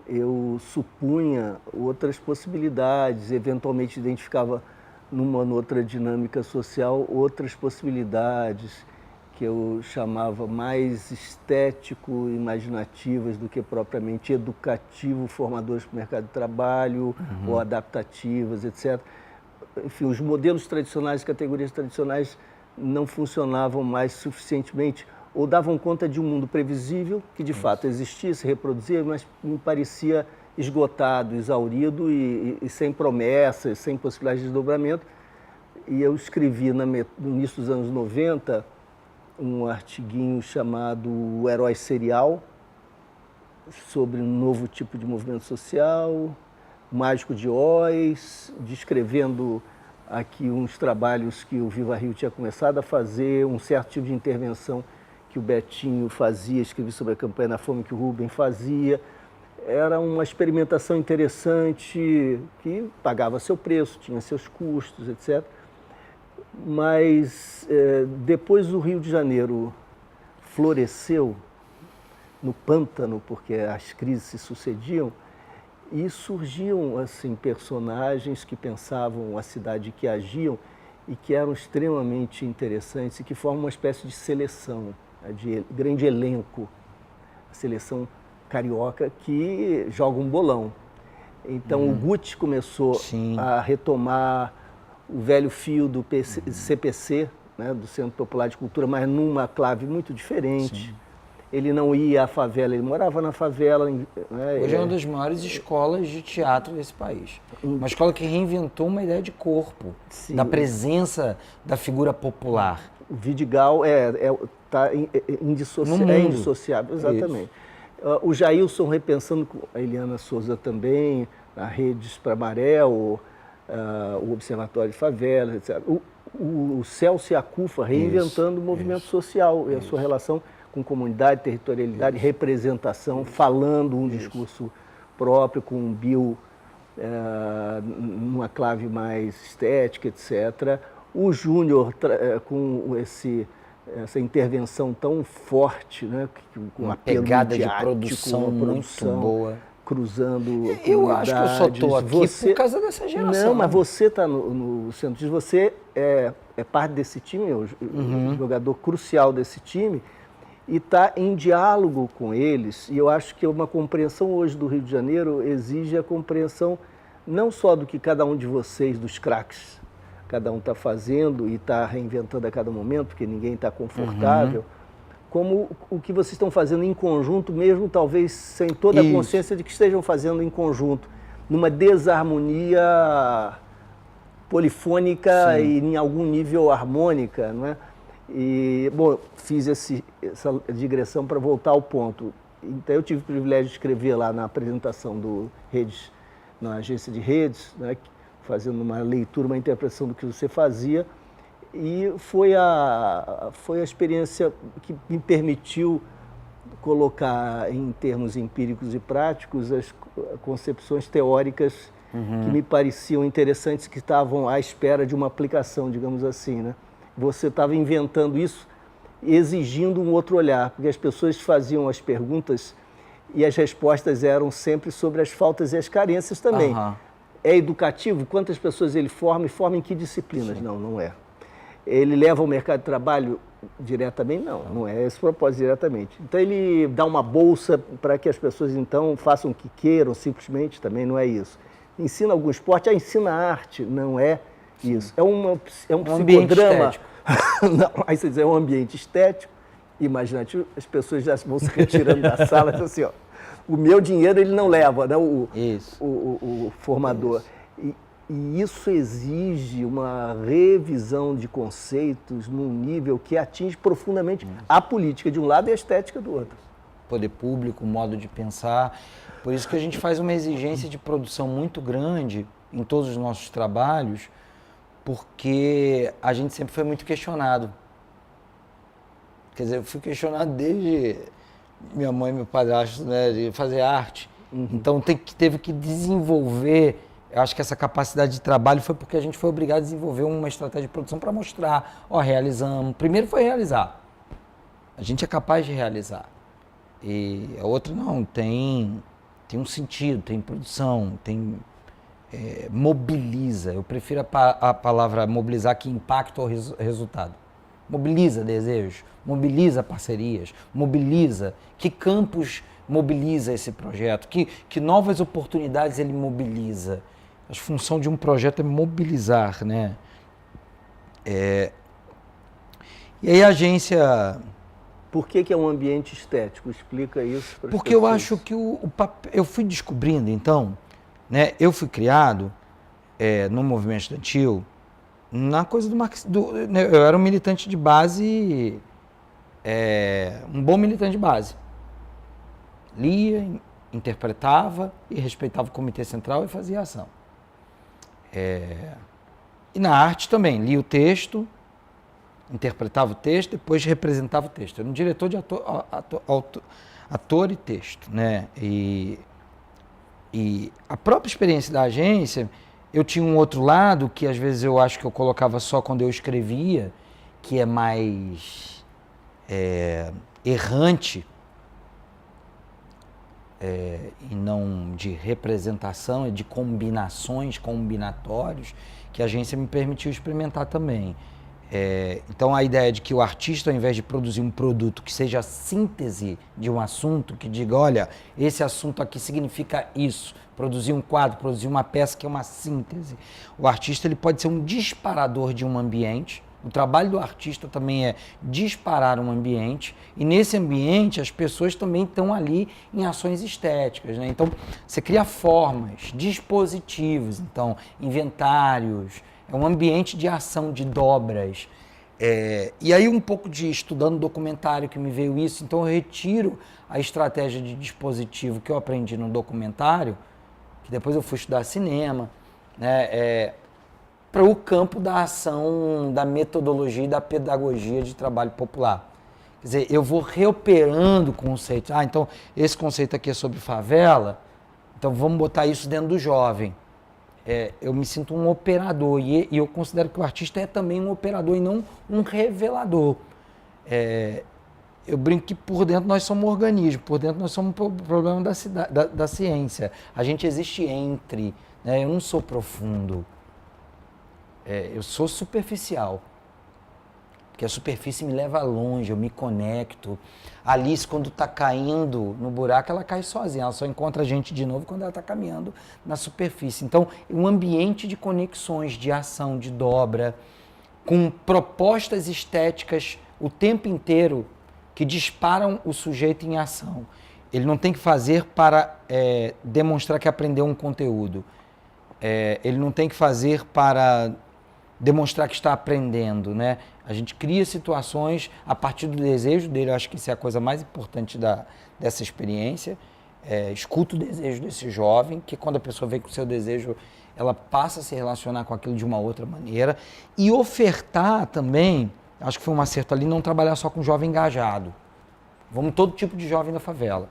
eu supunha outras possibilidades, eventualmente identificava numa outra dinâmica social outras possibilidades que eu chamava mais estético, imaginativas do que propriamente educativo, formadores para o mercado de trabalho ou adaptativas, etc. Enfim, os modelos tradicionais, categorias tradicionais não funcionavam mais suficientemente ou davam conta de um mundo previsível, que de fato existia, se reproduzia, mas me parecia esgotado, exaurido e sem promessas, sem possibilidade de desdobramento. E eu escrevi no início dos anos 90 um artiguinho chamado O Herói Serial, sobre um novo tipo de movimento social, Mágico de Oz, descrevendo aqui uns trabalhos que o Viva Rio tinha começado a fazer, um certo tipo de intervenção que o Betinho fazia, escrevi sobre a campanha da fome que o Rubem fazia. Era uma experimentação interessante que pagava seu preço, tinha seus custos, etc. Mas depois o Rio de Janeiro floresceu no pântano, porque as crises se sucediam, e surgiam assim, personagens que pensavam a cidade, que agiam e que eram extremamente interessantes e que formam uma espécie de seleção, de grande elenco, a seleção carioca que joga um bolão. Então o Guti começou a retomar o velho fio do CPC, né, do Centro Popular de Cultura, mas numa clave muito diferente. Ele não ia à favela, ele morava na favela. Né, hoje é uma das maiores escolas de teatro desse país. Uma escola que reinventou uma ideia de corpo, da presença da figura popular. O Vidigal tá indissociável, exatamente. O Jailson repensando, com a Eliana Souza também, a Redes para Maré, o Observatório de Favelas, etc. O Celso e a CUFA reinventando o movimento social e a sua relação com comunidade, territorialidade, representação, falando um discurso próprio, com um Bill numa clave mais estética, etc. O Júnior com essa intervenção tão forte, né, com uma pegada de produção muito boa, cruzando. Eu acho que eu só estou aqui por causa dessa geração. Não, mas você está no centro disso, você é parte desse time, o jogador crucial desse time, e está em diálogo com eles. E eu acho que uma compreensão hoje do Rio de Janeiro exige a compreensão não só do que cada um de vocês, dos craques, cada um está fazendo e está reinventando a cada momento, porque ninguém está confortável, como o que vocês estão fazendo em conjunto, mesmo talvez sem toda a consciência de que estejam fazendo em conjunto, numa desarmonia polifônica e em algum nível harmônica, não é? E, bom, fiz essa digressão para voltar ao ponto. Então, eu tive o privilégio de escrever lá na apresentação do Redes, na agência de redes, né, fazendo uma leitura, uma interpretação do que você fazia, e foi a experiência que me permitiu colocar em termos empíricos e práticos as concepções teóricas que me pareciam interessantes, que estavam à espera de uma aplicação, digamos assim, né? Você estava inventando isso, exigindo um outro olhar, porque as pessoas faziam as perguntas e as respostas eram sempre sobre as faltas e as carências também. É educativo? Quantas pessoas ele forma e forma em que disciplinas? Sim. Não, não é. Ele leva ao mercado de trabalho diretamente? Não, não é esse o propósito diretamente. Então ele dá uma bolsa para que as pessoas então façam o que queiram, simplesmente, também não é isso. Ensina algum esporte? Ensina arte, não é isso. É um psicodrama. Não, aí você diz, é um ambiente estético, imaginativo, as pessoas já vão se retirando da sala, assim, ó, o meu dinheiro ele não leva, né, o formador. E isso exige uma revisão de conceitos num nível que atinge profundamente a política de um lado e a estética do outro. Poder público, modo de pensar. Por isso que a gente faz uma exigência de produção muito grande em todos os nossos trabalhos, porque a gente sempre foi muito questionado. Quer dizer, eu fui questionado desde minha mãe e meu padrasto, né, de fazer arte. Então teve que desenvolver. Eu acho que essa capacidade de trabalho foi porque a gente foi obrigado a desenvolver uma estratégia de produção para mostrar, ó, realizamos. Primeiro foi realizar. A gente é capaz de realizar. E a outra não, tem um sentido, tem produção, mobiliza. Eu prefiro a palavra mobilizar que impacta o resultado. Mobiliza desejos, mobiliza parcerias, mobiliza. Que campos mobiliza esse projeto? Que novas oportunidades ele mobiliza? A função de um projeto é mobilizar, né? E aí a agência... Por que é um ambiente estético? Explica isso para as Porque pessoas. Eu acho que eu fui descobrindo, então, né? Eu fui criado no movimento estudantil na coisa do marxismo. Eu era um militante de base, um bom militante de base. Lia, interpretava e respeitava o Comitê Central e fazia ação. E na arte também, lia o texto, interpretava o texto, depois representava o texto. Era um diretor de ator e texto, né? E a própria experiência da agência, eu tinha um outro lado que às vezes eu acho que eu colocava só quando eu escrevia, que é mais errante, e não de representação, é de combinações, combinatórios, que a agência me permitiu experimentar também. Então a ideia de que o artista, ao invés de produzir um produto que seja a síntese de um assunto, que diga, olha, esse assunto aqui significa isso, produzir um quadro, produzir uma peça que é uma síntese. O artista ele pode ser um disparador de um ambiente. O trabalho do artista também é disparar um ambiente, e nesse ambiente as pessoas também estão ali em ações estéticas, né? Então você cria formas, dispositivos, então inventários, é um ambiente de ação, de dobras. E aí um pouco de estudando documentário que me veio isso, então eu retiro a estratégia de dispositivo que eu aprendi no documentário, que depois eu fui estudar cinema, né? Para o campo da ação, da metodologia e da pedagogia de trabalho popular. Quer dizer, eu vou reoperando conceitos. Então esse conceito aqui é sobre favela, então vamos botar isso dentro do jovem. Eu me sinto um operador e eu considero que o artista é também um operador e não um revelador. Eu brinco que por dentro nós somos um organismo, por dentro nós somos um problema da ciência. A gente existe entre, né? Eu não sou profundo. Eu sou superficial, porque a superfície me leva longe, eu me conecto. A Alice, quando está caindo no buraco, ela cai sozinha, ela só encontra a gente de novo quando ela está caminhando na superfície. Então, um ambiente de conexões, de ação, de dobra, com propostas estéticas o tempo inteiro que disparam o sujeito em ação. Ele não tem que fazer para demonstrar que aprendeu um conteúdo. Ele não tem que fazer para demonstrar que está aprendendo, né? A gente cria situações a partir do desejo dele. Eu acho que isso é a coisa mais importante dessa experiência. Escuta o desejo desse jovem, que quando a pessoa vem com o seu desejo, ela passa a se relacionar com aquilo de uma outra maneira. E ofertar também, acho que foi um acerto ali, não trabalhar só com jovem engajado. Vamos todo tipo de jovem da favela.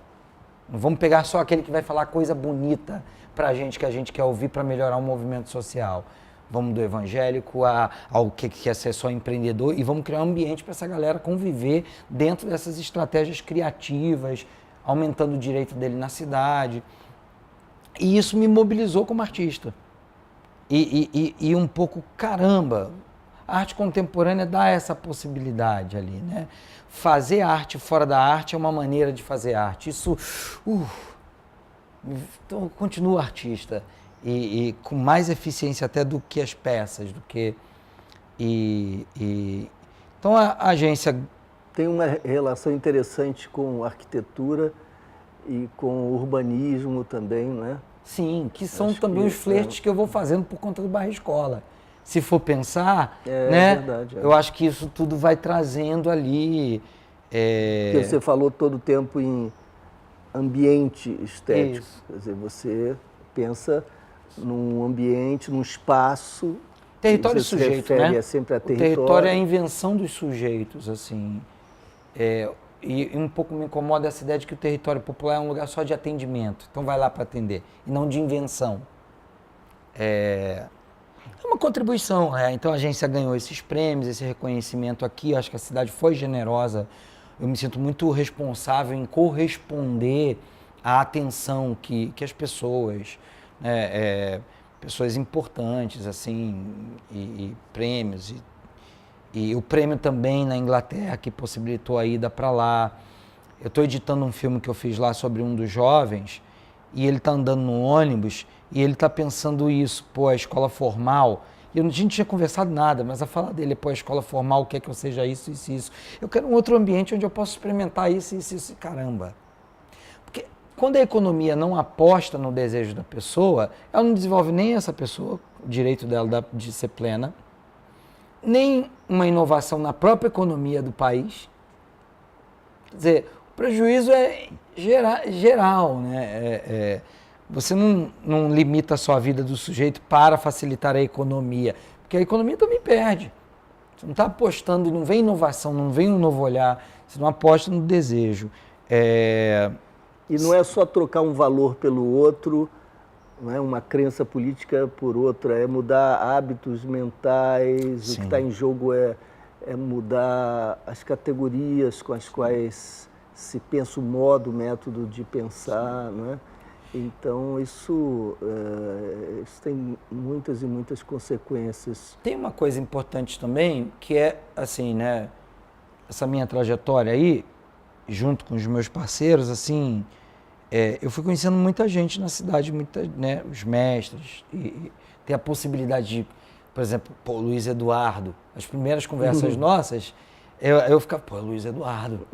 Não vamos pegar só aquele que vai falar coisa bonita pra gente, que a gente quer ouvir para melhorar o movimento social. Vamos do evangélico ao que quer ser só empreendedor e vamos criar um ambiente para essa galera conviver dentro dessas estratégias criativas, aumentando o direito dele na cidade. E isso me mobilizou como artista. E um pouco, caramba, a arte contemporânea dá essa possibilidade ali, né? Fazer arte fora da arte é uma maneira de fazer arte. Isso, então eu continuo artista e com mais eficiência até do que as peças, do que então a agência tem uma relação interessante com arquitetura e com urbanismo também, né? Sim, que são também os flertes que eu vou fazendo por conta do bairro escola. Se for pensar, né? Verdade, eu acho que isso tudo vai trazendo ali. Porque você falou todo o tempo em ambiente estético. Isso. Quer dizer, você pensa num ambiente, num espaço. Território e sujeito, né? É sempre a o território é a invenção dos sujeitos, assim. E um pouco me incomoda essa ideia de que o território popular é um lugar só de atendimento. Então vai lá para atender, e não de invenção. É uma contribuição, né? Então a agência ganhou esses prêmios, esse reconhecimento aqui. Acho que a cidade foi generosa. Eu me sinto muito responsável em corresponder à atenção que as pessoas, né, pessoas importantes, assim, e prêmios. E o prêmio também na Inglaterra, que possibilitou a ida para lá. Eu estou editando um filme que eu fiz lá sobre um dos jovens, e ele está andando no ônibus, e ele está pensando isso, pô, a escola formal. E a gente não tinha conversado nada, mas a fala dele, pô, a escola formal quer que eu seja isso, isso, isso. Eu quero um outro ambiente onde eu possa experimentar isso, isso, isso, caramba. Porque quando a economia não aposta no desejo da pessoa, ela não desenvolve nem essa pessoa, o direito dela de ser plena, nem uma inovação na própria economia do país. Quer dizer, o prejuízo é geral, né? Você não limita a sua vida do sujeito para facilitar a economia, porque a economia também perde. Você não está apostando, não vem inovação, não vem um novo olhar, você não aposta no desejo. E não é só trocar um valor pelo outro, não é uma crença política por outra, é mudar hábitos mentais. Sim. O que está em jogo é mudar as categorias com as quais se pensa o modo, o método de pensar, não é? Então isso tem muitas e muitas consequências. Tem uma coisa importante também, que é assim, né? Essa minha trajetória aí, junto com os meus parceiros, assim, eu fui conhecendo muita gente na cidade, né, os mestres, e ter a possibilidade de, por exemplo, Luiz Eduardo. As primeiras conversas nossas, eu ficava, Luiz Eduardo.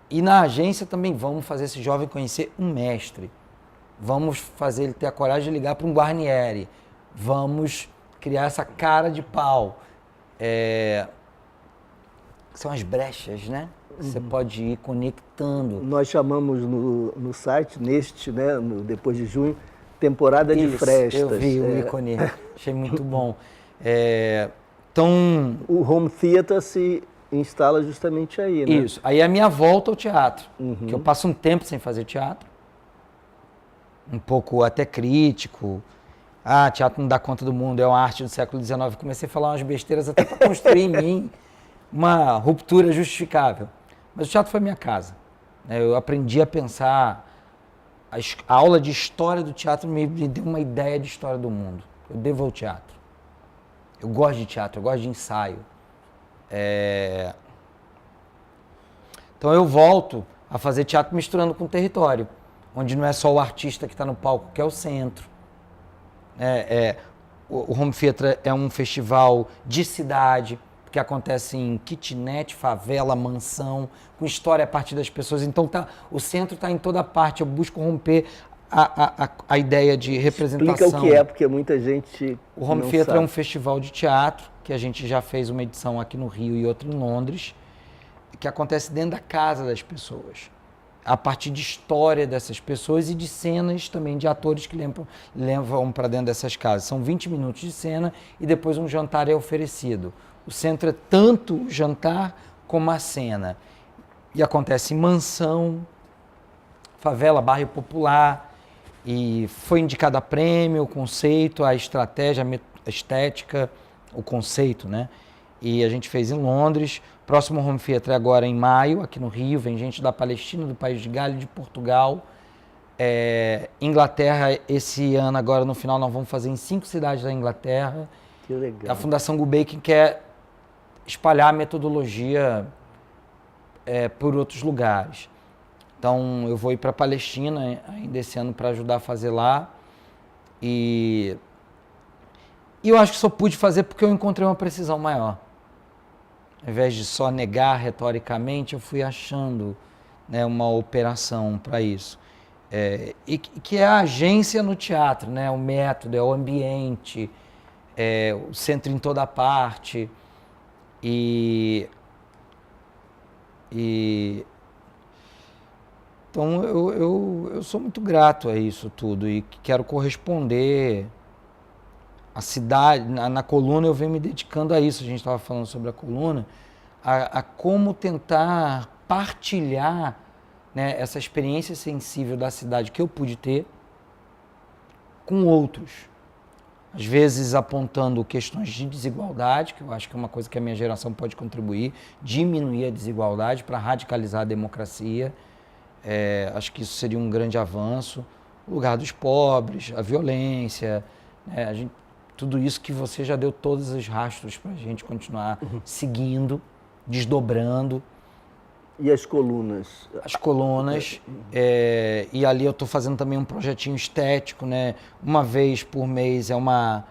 E na agência também vamos fazer esse jovem conhecer um mestre. Vamos fazer ele ter a coragem de ligar para um Guarnieri. Vamos criar essa cara de pau. São as brechas, né? Você pode ir conectando. Nós chamamos no site, né, depois de junho, temporada de frestas. Eu vi o ícone, achei muito bom. Então, o home theater se instala justamente aí, né? Isso. Aí é a minha volta ao teatro, que eu passo um tempo sem fazer teatro, um pouco até crítico. Teatro não dá conta do mundo, é uma arte do século XIX. Comecei a falar umas besteiras até para construir em mim uma ruptura justificável. Mas o teatro foi minha casa. Eu aprendi a pensar. A aula de história do teatro me deu uma ideia de história do mundo. Eu devo ao teatro. Eu gosto de teatro, eu gosto de ensaio. Então eu volto a fazer teatro misturando com o território, onde não é só o artista que está no palco, que é o centro. O Home Theater é um festival de cidade, que acontece em kitnet, favela, mansão, com história a partir das pessoas. Então o centro está em toda parte. Eu busco romper a ideia de representação. Explica o que é, porque muita gente O Home Theater é um festival de teatro, que a gente já fez uma edição aqui no Rio e outra em Londres, que acontece dentro da casa das pessoas, a partir de história dessas pessoas e de cenas também de atores que levam para dentro dessas casas. São 20 minutos de cena e depois um jantar é oferecido. O centro é tanto o jantar como a cena. E acontece em mansão, favela, bairro popular, e foi indicado a prêmio, o conceito, a estratégia, a estética, o conceito, né? E a gente fez em Londres, Próximo Home Theatre agora em maio, aqui no Rio, vem gente da Palestina, do País de Gales, de Portugal. Inglaterra, esse ano agora no final nós vamos fazer em 5 cidades da Inglaterra. Que legal. A Fundação Gulbenkian quer espalhar a metodologia por outros lugares. Então eu vou ir para a Palestina ainda esse ano para ajudar a fazer lá. E eu acho que só pude fazer porque eu encontrei uma precisão maior. Ao invés de só negar retoricamente, eu fui achando, né, uma operação para isso. E que é a agência no teatro, né? O método, é o ambiente, o centro em toda parte. Então eu sou muito grato a isso tudo e quero corresponder. A cidade, na coluna eu venho me dedicando a isso, a gente estava falando sobre a coluna, a como tentar partilhar, né, essa experiência sensível da cidade que eu pude ter com outros. Às vezes apontando questões de desigualdade, que eu acho que é uma coisa que a minha geração pode contribuir, diminuir a desigualdade para radicalizar a democracia. Acho que isso seria um grande avanço. O lugar dos pobres, a violência, né, tudo isso que você já deu todos os rastros para a gente continuar seguindo, desdobrando. E as colunas? As colunas. E ali eu estou fazendo também um projetinho estético, né? Uma vez por mês é uma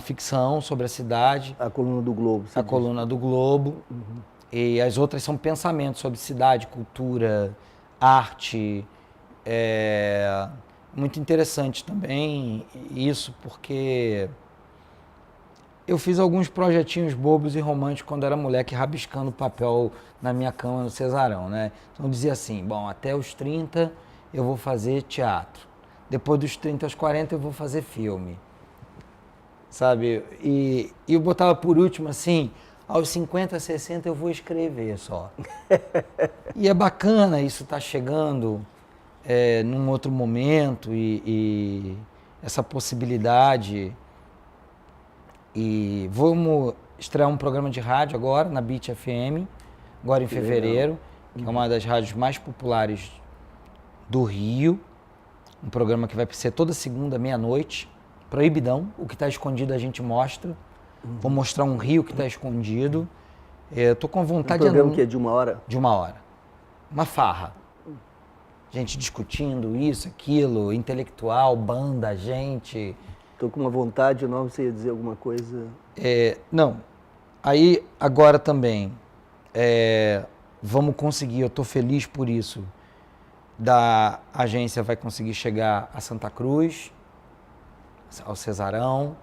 ficção sobre a cidade. A coluna do Globo. A coluna do Globo. E as outras são pensamentos sobre cidade, cultura, arte. Muito interessante também isso, porque eu fiz alguns projetinhos bobos e românticos quando era moleque, rabiscando papel na minha cama no Cesarão, né? Então eu dizia assim, bom, até os 30 eu vou fazer teatro. Depois dos 30 aos 40 eu vou fazer filme. Sabe? E eu botava por último assim, aos 50, 60 eu vou escrever só. E é bacana isso estar chegando num outro momento e essa possibilidade. E vamos estrear um programa de rádio agora, na Beat FM, agora em fevereiro, que é uma das rádios mais populares do Rio. Um programa que vai ser toda segunda, meia-noite, proibidão. O que está escondido a gente mostra. Vou mostrar um Rio que está escondido. Estou com vontade... Um programa que é de 1 hora? De 1 hora. Uma farra. Gente discutindo isso, aquilo, intelectual, banda, gente... Estou com uma vontade enorme, você ia dizer alguma coisa? Não. Aí, agora também, vamos conseguir, eu estou feliz por isso, da agência vai conseguir chegar a Santa Cruz, ao Cesarão,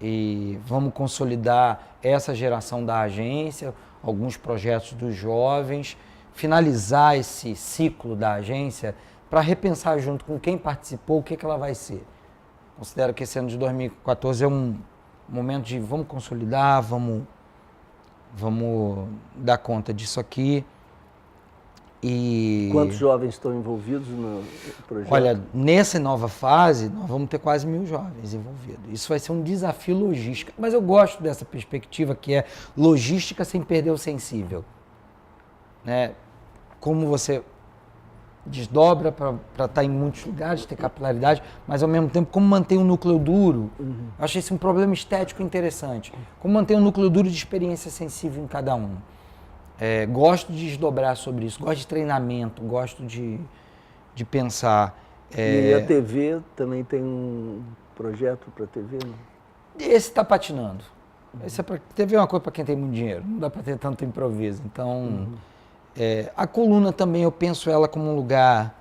e vamos consolidar essa geração da agência, alguns projetos dos jovens, finalizar esse ciclo da agência para repensar junto com quem participou o que ela vai ser. Considero que esse ano de 2014 é um momento de vamos consolidar, vamos dar conta disso aqui. E quantos jovens estão envolvidos no projeto? Olha, nessa nova fase, nós vamos ter quase 1000 jovens envolvidos. Isso vai ser um desafio logístico. Mas eu gosto dessa perspectiva que é logística sem perder o sensível. Né? Como você desdobra para estar em muitos lugares, ter capilaridade, mas ao mesmo tempo como manter um núcleo duro. Eu achei isso um problema estético interessante. Como manter um núcleo duro de experiência sensível em cada um. Gosto de desdobrar sobre isso, gosto de treinamento, gosto de pensar. E a TV também tem um projeto para a TV? Não? Esse está patinando. Esse TV é uma coisa para quem tem muito dinheiro, não dá para ter tanto improviso. Então, a coluna também eu penso ela como um lugar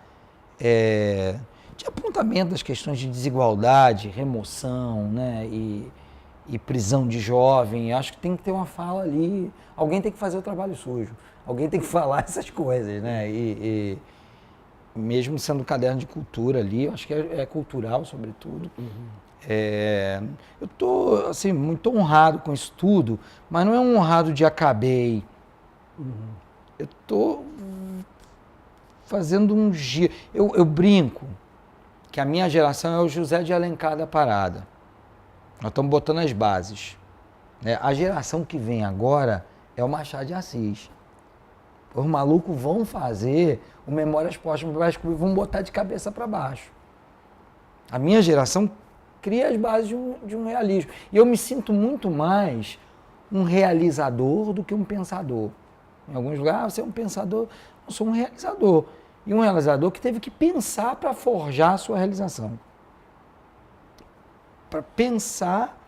de apontamento das questões de desigualdade, remoção, né, e prisão de jovem. Acho que tem que ter uma fala ali. Alguém tem que fazer o trabalho sujo. Alguém tem que falar essas coisas, né? E mesmo sendo um caderno de cultura ali, eu acho que é cultural, sobretudo. Eu estou assim, muito honrado com isso tudo, mas não é um honrado de acabei. Eu estou fazendo um giro. Eu brinco que a minha geração é o José de Alencar da parada. Nós estamos botando as bases. A geração que vem agora é o Machado de Assis. Os malucos vão fazer o Memórias Póstumas e vão botar de cabeça para baixo. A minha geração cria as bases de um realismo. E eu me sinto muito mais um realizador do que um pensador. Em alguns lugares, você é um pensador, eu sou um realizador. E um realizador que teve que pensar para forjar a sua realização. Para pensar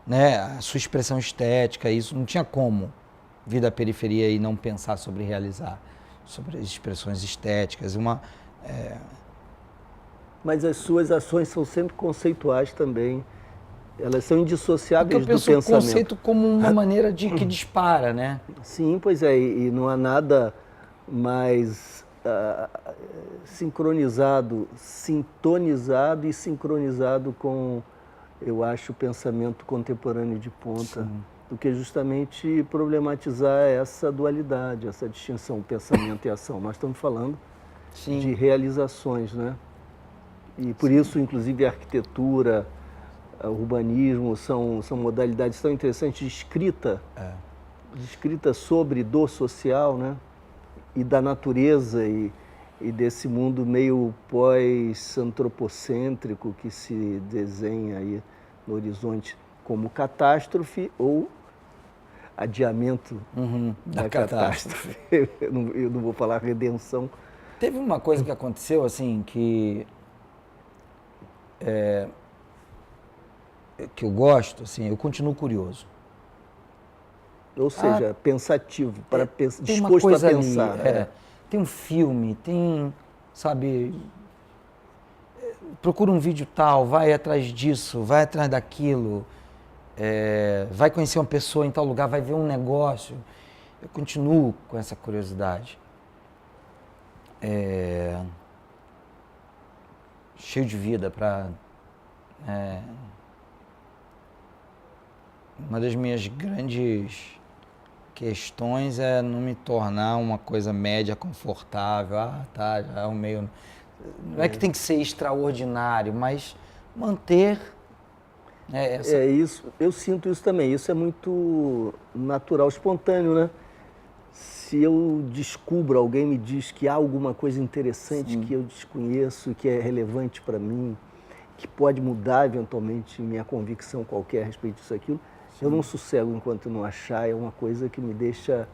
né, a sua expressão estética, isso não tinha como vir da periferia e não pensar sobre realizar, sobre as expressões estéticas. Mas as suas ações são sempre conceituais também. Elas são indissociáveis do pensamento. Porque eu penso o conceito como uma maneira que dispara, né? Sim, pois é. E não há nada mais sincronizado, sintonizado e sincronizado com, eu acho, o pensamento contemporâneo de ponta, sim, do que justamente problematizar essa dualidade, essa distinção, pensamento e ação. Nós estamos falando, sim, de realizações, né? E por, sim, isso, inclusive, a arquitetura, o urbanismo são modalidades tão interessantes de escrita sobre do social, né? E da natureza e desse mundo meio pós-antropocêntrico que se desenha aí no horizonte como catástrofe ou adiamento, da catástrofe. Eu não vou falar redenção. Teve uma coisa que aconteceu, assim, que eu gosto, assim, eu continuo curioso. Ou seja, pensativo, disposto a pensar. Ali, tem um filme, tem, sabe, procura um vídeo tal, vai atrás disso, vai atrás daquilo, vai conhecer uma pessoa em tal lugar, vai ver um negócio. Eu continuo com essa curiosidade. Cheio de vida para... uma das minhas grandes questões é não me tornar uma coisa média, confortável. Já é um meio... Não é que tem que ser extraordinário, mas manter... isso, eu sinto isso também. Isso é muito natural, espontâneo, né? Se eu descubro, alguém me diz que há alguma coisa interessante, sim, que eu desconheço, que é relevante para mim, que pode mudar eventualmente minha convicção qualquer a respeito disso, aquilo, sim, eu não sossego enquanto não achar. É uma coisa que me deixa,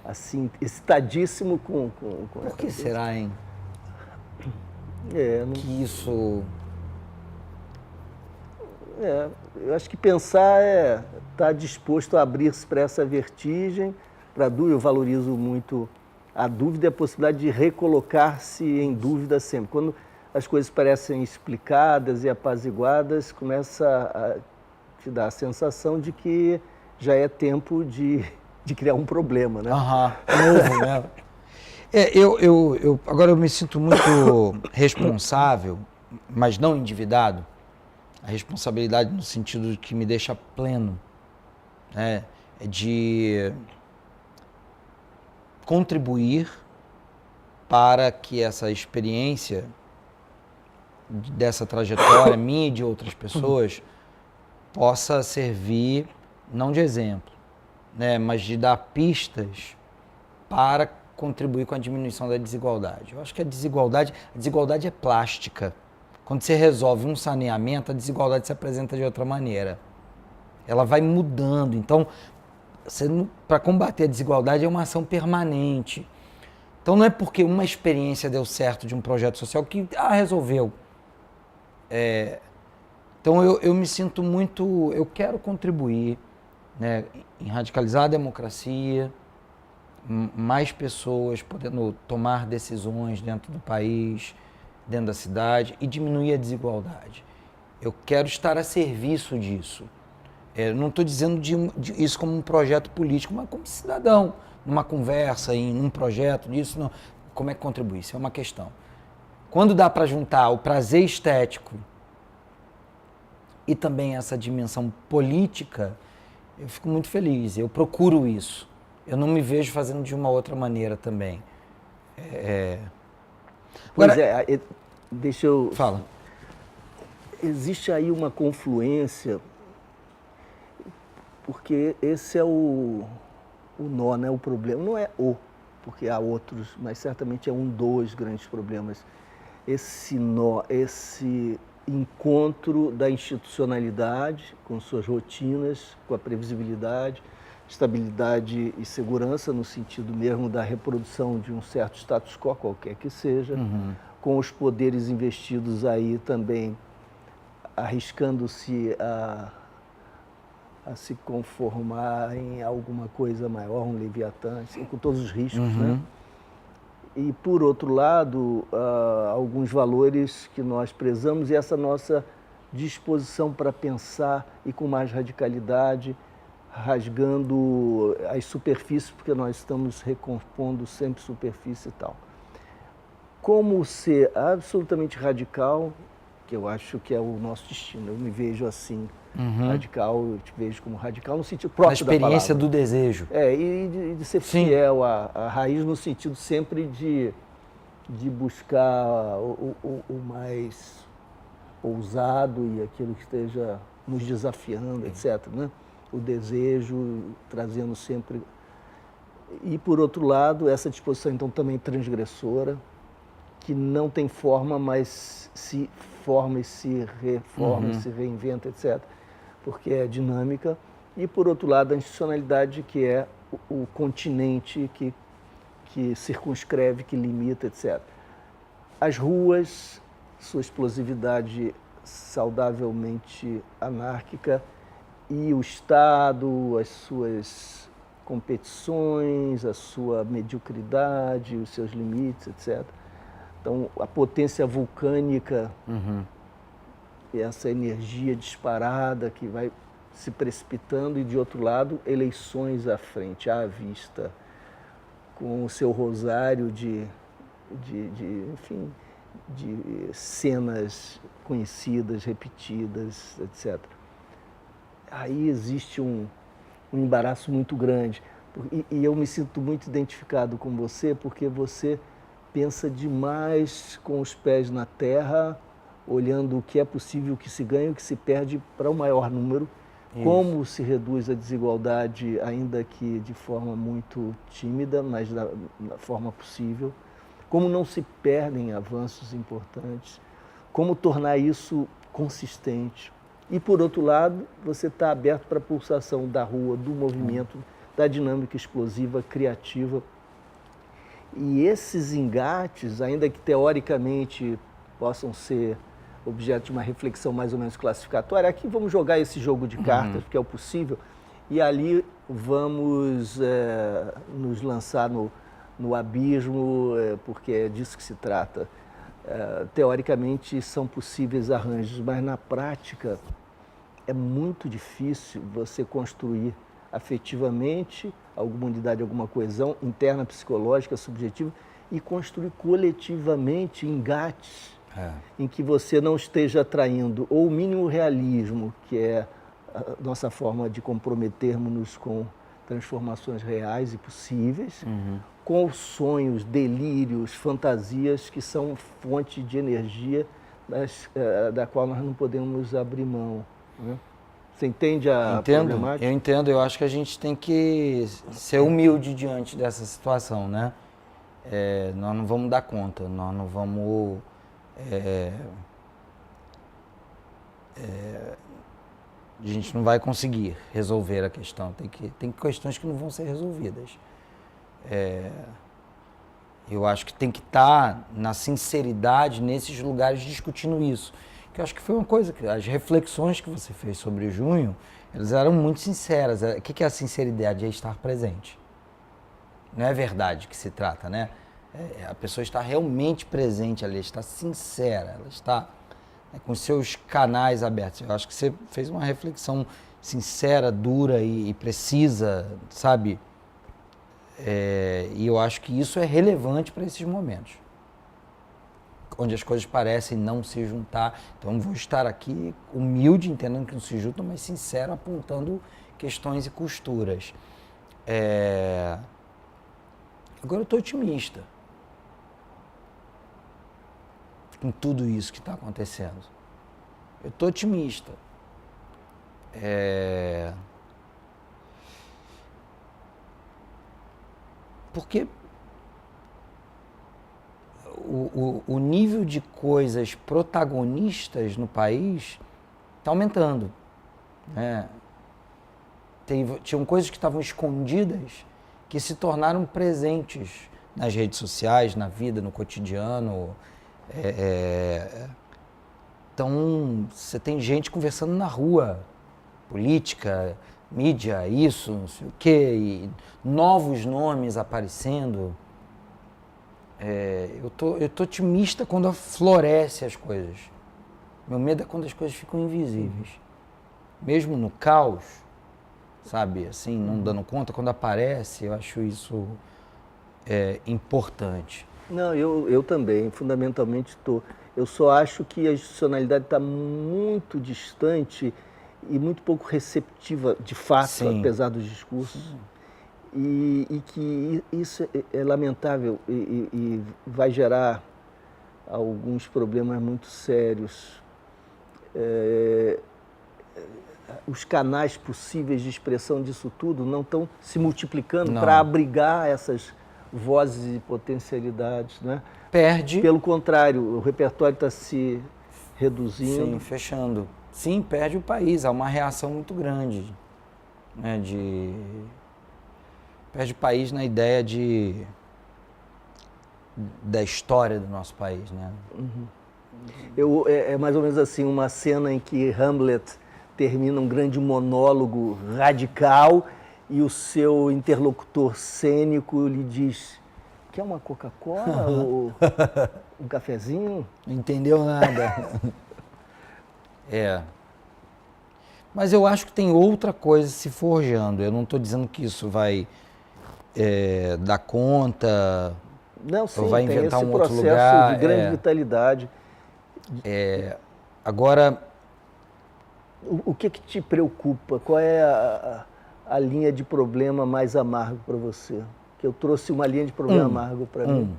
assim, excitadíssimo com Por que será, hein? Que isso... eu acho que pensar é estar disposto a abrir-se para essa vertigem, para a dúvida. Eu valorizo muito a dúvida e a possibilidade de recolocar-se em dúvida sempre. Quando as coisas parecem explicadas e apaziguadas, começa a te dar a sensação de que já é tempo de criar um problema, né? Novo, né? Agora eu me sinto muito responsável, mas não endividado. A responsabilidade no sentido de que me deixa pleno, né? É de contribuir para que essa experiência dessa trajetória minha e de outras pessoas possa servir, não de exemplo, né, mas de dar pistas para contribuir com a diminuição da desigualdade. Eu acho que a desigualdade é plástica. Quando você resolve um saneamento, a desigualdade se apresenta de outra maneira. Ela vai mudando. Então, para combater a desigualdade é uma ação permanente. Então, não é porque uma experiência deu certo de um projeto social que resolveu. Então, eu me sinto muito... Eu quero contribuir, né, em radicalizar a democracia, mais pessoas podendo tomar decisões dentro do país, dentro da cidade, e diminuir a desigualdade. Eu quero estar a serviço disso. Não estou dizendo isso como um projeto político, mas como cidadão, numa conversa, num projeto disso, não. Como é que contribui? Isso é uma questão. Quando dá para juntar o prazer estético e também essa dimensão política, eu fico muito feliz, eu procuro isso. Eu não me vejo fazendo de uma outra maneira também. Agora, deixa eu... Fala. Existe aí uma confluência porque esse é o nó, né? O problema não é porque há outros, mas certamente é um dos grandes problemas. Esse nó, esse encontro da institucionalidade com suas rotinas, com a previsibilidade, estabilidade e segurança no sentido mesmo da reprodução de um certo status quo, qualquer que seja, com os poderes investidos aí também arriscando-se a se conformar em alguma coisa maior, um Leviatã, assim, com todos os riscos, né? E, por outro lado, alguns valores que nós prezamos e essa nossa disposição para pensar e com mais radicalidade, rasgando as superfícies, porque nós estamos recompondo sempre superfície e tal. Como ser absolutamente radical, que eu acho que é o nosso destino, eu me vejo assim, radical, eu te vejo como radical no sentido próprio da palavra. A experiência do desejo. E de ser fiel à raiz no sentido sempre de buscar o mais ousado e aquilo que esteja nos desafiando, etc. Né? O desejo trazendo sempre... E, por outro lado, essa disposição, então, também transgressora, que não tem forma, mas se forma e se reforma, se reinventa, etc. Porque é dinâmica. E, por outro lado, a institucionalidade, que é o continente que circunscreve, que limita, etc. As ruas, sua explosividade saudavelmente anárquica, e o Estado, as suas competições, a sua mediocridade, os seus limites, etc. Então, a potência vulcânica e essa energia disparada que vai se precipitando e, de outro lado, eleições à frente, à vista, com o seu rosário de cenas conhecidas, repetidas, etc. Aí existe um embaraço muito grande. E eu me sinto muito identificado com você, porque você pensa demais com os pés na terra, olhando o que é possível, o que se ganha, o que se perde para o maior número, como se reduz a desigualdade, ainda que de forma muito tímida, mas da forma possível, como não se perdem avanços importantes, como tornar isso consistente. E, por outro lado, você está aberto para a pulsação da rua, do movimento, da dinâmica explosiva, criativa. E esses engates, ainda que teoricamente possam ser objeto de uma reflexão mais ou menos classificatória, aqui vamos jogar esse jogo de cartas, porque é o possível, e ali vamos nos lançar no abismo, porque é disso que se trata. Teoricamente são possíveis arranjos, mas na prática é muito difícil você construir afetivamente alguma unidade, alguma coesão interna, psicológica, subjetiva, e construir coletivamente engates em que você não esteja atraindo ou o mínimo realismo, que é a nossa forma de comprometermos-nos com transformações reais e possíveis, com sonhos, delírios, fantasias que são fonte de energia da qual nós não podemos abrir mão. Né? Você entende a problemática? Eu entendo. Eu acho que a gente tem que ser humilde diante dessa situação, né? Nós não vamos dar conta, nós não vamos... a gente não vai conseguir resolver a questão. Tem questões que não vão ser resolvidas. Eu acho que tem que estar na sinceridade nesses lugares discutindo isso. Que eu acho que foi uma coisa que as reflexões que você fez sobre junho, elas eram muito sinceras. O que é a sinceridade? É estar presente. Não é verdade que se trata, né? A pessoa está realmente presente ali, está sincera, ela está com seus canais abertos. Eu acho que você fez uma reflexão sincera, dura e precisa, sabe? E eu acho que isso é relevante para esses momentos, onde as coisas parecem não se juntar. Então, eu vou estar aqui humilde, entendendo que não se juntam, mas sincero, apontando questões e costuras. Agora eu estou otimista com tudo isso que está acontecendo. Eu estou otimista. Porque o nível de coisas protagonistas no país está aumentando, né? Tinham coisas que estavam escondidas que se tornaram presentes nas redes sociais, na vida, no cotidiano. Então, você tem gente conversando na rua, política, mídia, isso, não sei o quê, e novos nomes aparecendo. Eu tô otimista quando floresce as coisas. Meu medo é quando as coisas ficam invisíveis. Mesmo no caos, sabe, assim, não dando conta, quando aparece, eu acho isso importante. Não, eu também, fundamentalmente estou. Eu só acho que a institucionalidade está muito distante e muito pouco receptiva, de fato, Sim. apesar dos discursos. E que isso é lamentável e vai gerar alguns problemas muito sérios. Os canais possíveis de expressão disso tudo não estão se multiplicando para abrigar essas vozes e potencialidades, né? Perde. Pelo contrário, o repertório está se reduzindo. Sim, fechando. Sim, perde o país. Há uma reação muito grande, né, perde o país na ideia da história do nosso país, né? Uhum. É mais ou menos assim, uma cena em que Hamlet termina um grande monólogo radical e o seu interlocutor cênico lhe diz: quer uma Coca-Cola ou um cafezinho? Não entendeu nada. Mas eu acho que tem outra coisa se forjando. Eu não estou dizendo que isso vai dar conta, não, sim, ou vai tem inventar esse um outro processo lugar. de grande vitalidade. Agora, o que te preocupa? Qual é a linha de problema mais amargo para você? Que eu trouxe uma linha de problema amargo para mim.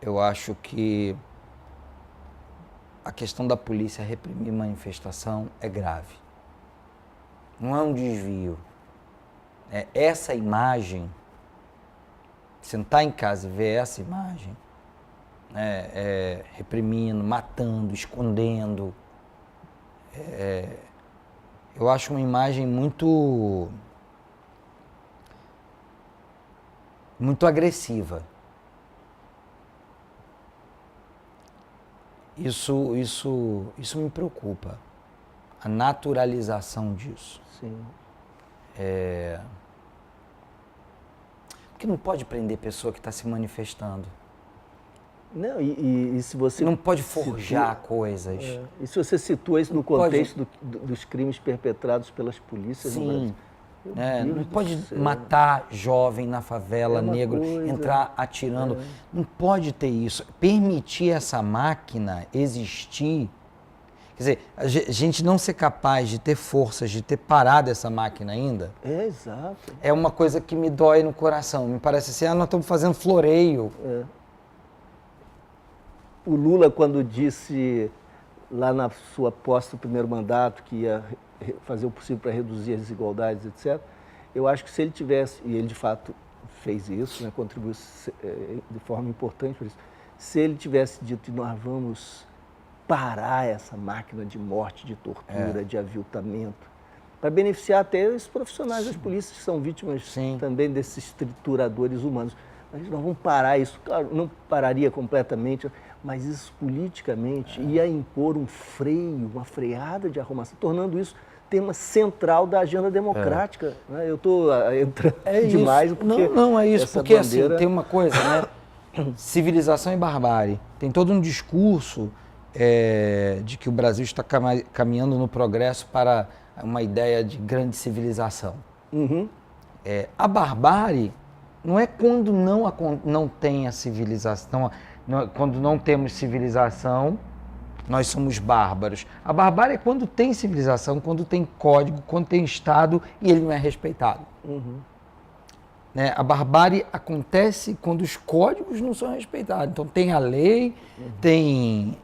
Eu acho que a questão da polícia reprimir manifestação é grave. Não é um desvio. Essa imagem, sentar em casa e ver essa imagem, reprimindo, matando, escondendo, eu acho uma imagem muito agressiva. Isso me preocupa, a naturalização disso. Sim. Porque não pode prender pessoa que está se manifestando. Não, e se você... Não pode forjar coisas. E se você situa isso no contexto dos crimes perpetrados pelas polícias no Brasil? Sim. Não pode matar jovem na favela, negro, entrar atirando. Não pode ter isso. Permitir essa máquina existir. Quer dizer, a gente não ser capaz de ter forças, de ter parado essa máquina ainda. Exato. É uma coisa que me dói no coração. Me parece assim, nós estamos fazendo floreio. O Lula, quando disse lá na sua posse do primeiro mandato que ia fazer o possível para reduzir as desigualdades, etc., eu acho que se ele tivesse, e ele de fato fez isso, né, contribuiu de forma importante por isso, se ele tivesse dito: nós vamos parar essa máquina de morte, de tortura, de aviltamento, para beneficiar até os profissionais das polícias que são vítimas também desses trituradores humanos. Mas nós vamos parar isso. Claro, não pararia completamente, mas isso politicamente ia impor um freio, uma freada de arrumação, tornando isso tema central da agenda democrática. Eu estou entrando demais porque... Não é isso, porque bandeira... assim, tem uma coisa, né? Civilização e barbárie. Tem todo um discurso de que o Brasil está caminhando no progresso para uma ideia de grande civilização. A barbárie não é quando não tem a civilização, quando não temos civilização, nós somos bárbaros. A barbárie é quando tem civilização, quando tem código, quando tem Estado e ele não é respeitado. Né? A barbárie acontece quando os códigos não são respeitados. Então tem a lei, tem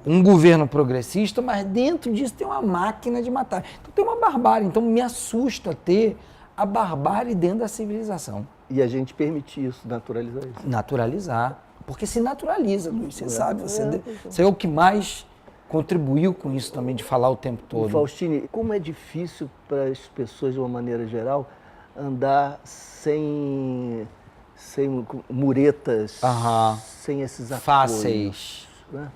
um governo progressista, mas dentro disso tem uma máquina de matar. Então tem uma barbárie. Então me assusta ter a barbárie dentro da civilização. E a gente permite isso, naturalizar isso. Naturalizar. Porque se naturaliza, Luiz, você sabe. Você é o que mais contribuiu com isso também, de falar o tempo todo. Faustini, como é difícil para as pessoas, de uma maneira geral, andar sem muretas, sem esses apoios. Fáceis. Né?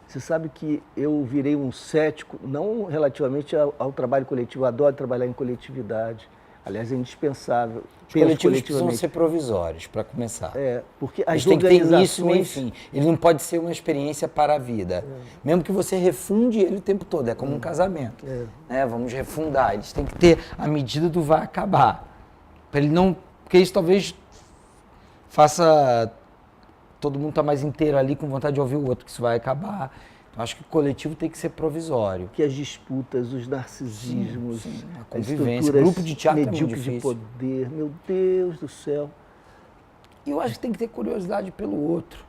Você sabe que eu virei um cético, não relativamente ao trabalho coletivo, eu adoro trabalhar em coletividade. Aliás, é indispensável. Os coletivos precisam ser provisórios, para começar. Porque as tem que ter organizações... início, meio e fim. Ele não pode ser uma experiência para a vida. Mesmo que você refunde ele o tempo todo, é como um casamento. Vamos refundar, eles têm que ter a medida do vai acabar. Para ele não... Porque isso talvez faça todo mundo estar mais inteiro ali com vontade de ouvir o outro, que isso vai acabar. Então, acho que o coletivo tem que ser provisório. Que as disputas, os narcisismos, a convivência, grupo de teatro medíocres de poder, meu Deus do céu. E eu acho que tem que ter curiosidade pelo outro.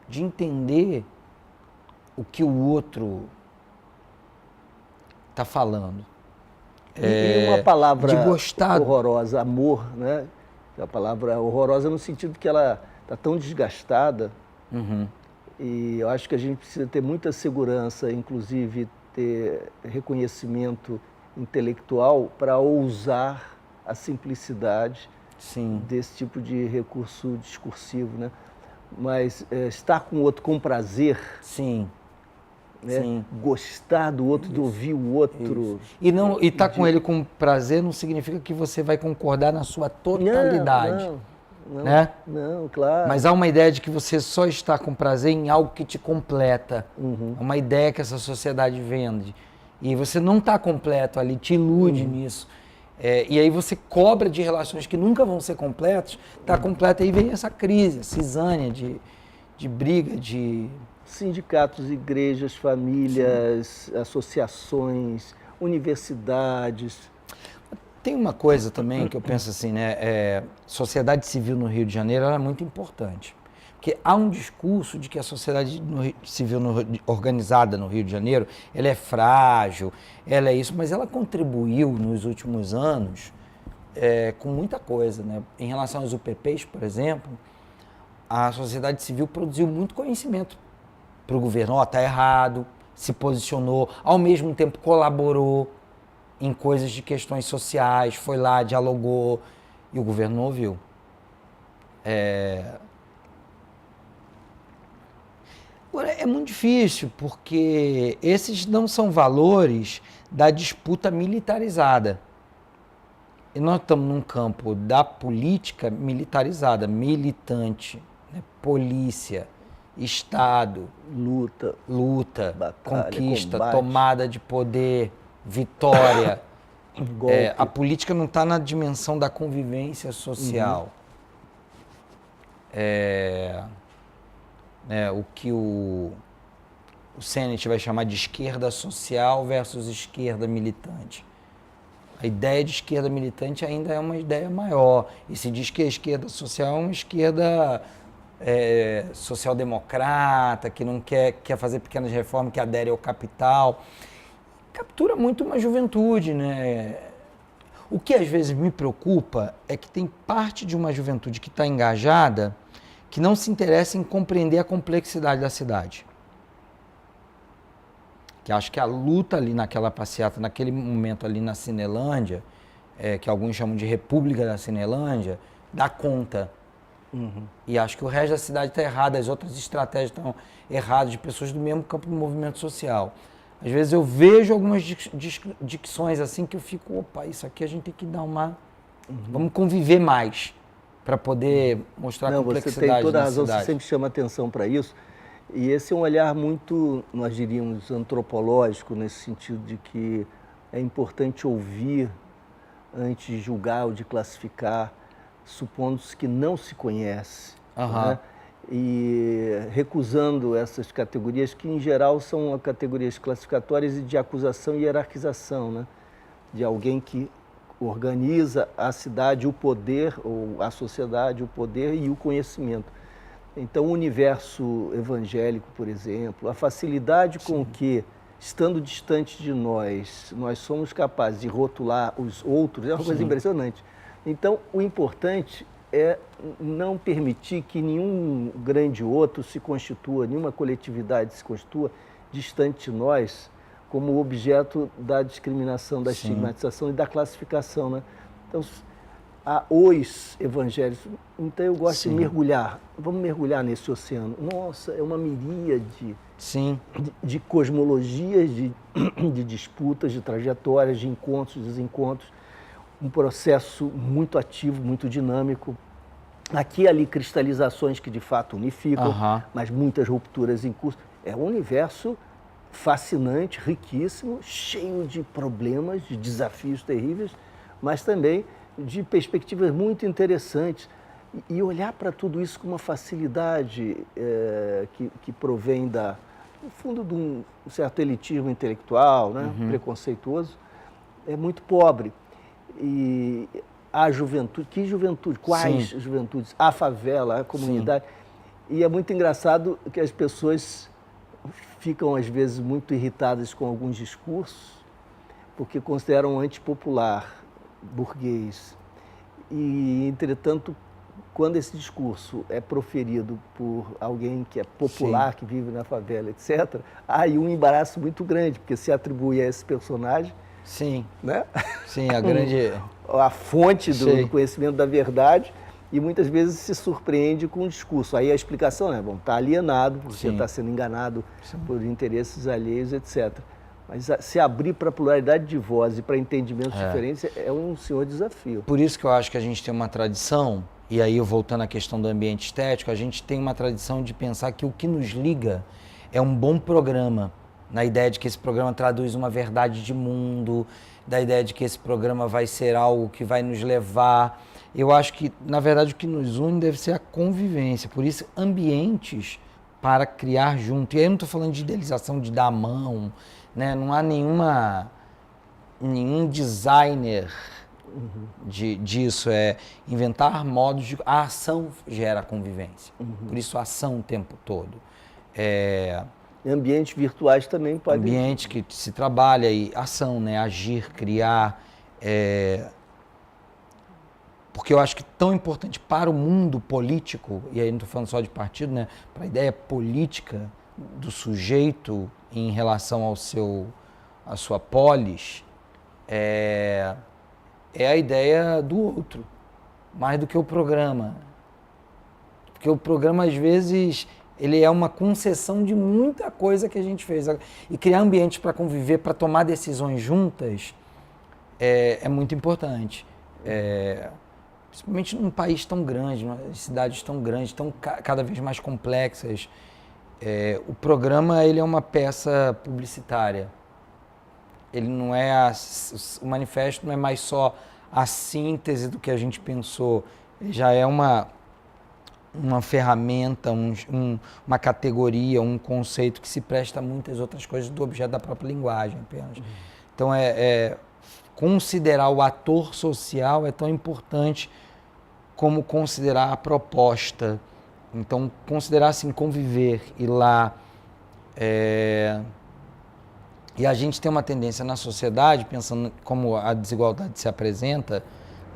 De entender o que o outro está falando. E uma palavra de gostar. horrorosa, amor, né? A palavra horrorosa no sentido que ela está tão desgastada. E eu acho que a gente precisa ter muita segurança, inclusive ter reconhecimento intelectual para ousar a simplicidade desse tipo de recurso discursivo, né? Mas estar com o outro com prazer, né? Gostar do outro, de ouvir o outro. E estar com ele com prazer não significa que você vai concordar na sua totalidade. Não, claro. Mas há uma ideia de que você só está com prazer em algo que te completa. É uma ideia que essa sociedade vende. E você não está completo ali, te ilude nisso. E aí você cobra de relações que nunca vão ser completas, está completa, aí vem essa crise, a cisânia de briga, de... Sindicatos, igrejas, famílias, associações, universidades. Tem uma coisa também que eu penso assim, né? Sociedade civil no Rio de Janeiro ela é muito importante. Porque há um discurso de que a sociedade civil organizada no Rio de Janeiro, ela é frágil, ela é isso, mas ela contribuiu nos últimos anos com muita coisa, né? Em relação aos UPPs, por exemplo, a sociedade civil produziu muito conhecimento para o governo. Está errado, se posicionou, ao mesmo tempo colaborou em coisas de questões sociais, foi lá, dialogou, e o governo não ouviu. Agora, é muito difícil, porque esses não são valores da disputa militarizada. E nós estamos num campo da política militarizada, militante, né? Polícia, Estado, luta, batalha, conquista, combate, tomada de poder, vitória. A política não está na dimensão da convivência social. O que o Sennett vai chamar de esquerda social versus esquerda militante. A ideia de esquerda militante ainda é uma ideia maior. E se diz que a esquerda social é uma esquerda social-democrata, que não quer fazer pequenas reformas, que adere ao capital. Captura muito uma juventude, né? O que às vezes me preocupa é que tem parte de uma juventude que está engajada, que não se interessa em compreender a complexidade da cidade. Que acho que a luta ali naquela passeata, naquele momento ali na Cinelândia, que alguns chamam de República da Cinelândia, dá conta. E acho que o resto da cidade está errado, as outras estratégias estão erradas, de pessoas do mesmo campo do movimento social. Às vezes eu vejo algumas dicções assim que eu fico, opa, isso aqui a gente tem que dar uma... Vamos conviver mais para poder mostrar a complexidade da cidade. Você tem toda a razão, você sempre chama atenção para isso. E esse é um olhar muito, nós diríamos, antropológico, nesse sentido de que é importante ouvir antes de julgar ou de classificar, supondo-se que não se conhece, né? E recusando essas categorias que, em geral, são categorias classificatórias e de acusação e hierarquização, né? De alguém que organiza a cidade, o poder, ou a sociedade, o poder e o conhecimento. Então, o universo evangélico, por exemplo, a facilidade com que, estando distante de nós, nós somos capazes de rotular os outros, é uma coisa impressionante. Então, o importante é não permitir que nenhum grande outro se constitua, nenhuma coletividade se constitua distante de nós como objeto da discriminação, da estigmatização e da classificação, né? Então, há os evangélicos. Então, eu gosto de mergulhar. Vamos mergulhar nesse oceano. Nossa, é uma miríade de cosmologias, de disputas, de trajetórias, de encontros, desencontros. Um processo muito ativo, muito dinâmico. Aqui e ali cristalizações que de fato unificam, mas muitas rupturas em curso. É um universo fascinante, riquíssimo, cheio de problemas, de desafios terríveis, mas também de perspectivas muito interessantes. E olhar para tudo isso com uma facilidade que provém no fundo, de um certo elitismo intelectual, né? Preconceituoso, é muito pobre. E a juventude, que juventude? Quais juventudes? A favela, a comunidade. E é muito engraçado que as pessoas ficam, às vezes, muito irritadas com alguns discursos, porque consideram antipopular, burguês. E, entretanto, quando esse discurso é proferido por alguém que é popular, que vive na favela, etc., há aí um embaraço muito grande, porque se atribui a esse personagem, né? A grande... a fonte do conhecimento da verdade, e muitas vezes se surpreende com o discurso. Aí a explicação é, bom, está alienado, porque está sendo enganado por interesses alheios, etc. Mas se abrir para a pluralidade de vozes e para entendimentos diferentes é um senhor desafio. Por isso que eu acho que a gente tem uma tradição, e aí eu voltando à questão do ambiente estético, a gente tem uma tradição de pensar que o que nos liga é um bom programa, na ideia de que esse programa traduz uma verdade de mundo, da ideia de que esse programa vai ser algo que vai nos levar. Eu acho que, na verdade, o que nos une deve ser a convivência. Por isso, ambientes para criar junto. E aí eu não estou falando de idealização, de dar a mão, né? Não há nenhum designer disso. É inventar modos de... A ação gera convivência. Por isso, a ação o tempo todo. Ambientes virtuais também podem... Ambiente que se trabalha e ação, né? Agir, criar. Porque eu acho que tão importante para o mundo político, e aí não estou falando só de partido, né? Para a ideia política do sujeito em relação à sua polis, é a ideia do outro, mais do que o programa. Porque o programa, às vezes... ele é uma concessão de muita coisa que a gente fez. E criar ambientes para conviver, para tomar decisões juntas, é muito importante. Principalmente num país tão grande, em cidades tão grandes, cada vez mais complexas. O programa ele é uma peça publicitária. Ele não é o manifesto não é mais só a síntese do que a gente pensou. Ele já é uma ferramenta, uma categoria, um conceito que se presta a muitas outras coisas do objeto da própria linguagem apenas. Então, considerar o ator social é tão importante como considerar a proposta. Então, considerar assim, conviver, ir lá. E a gente tem uma tendência na sociedade, pensando como a desigualdade se apresenta,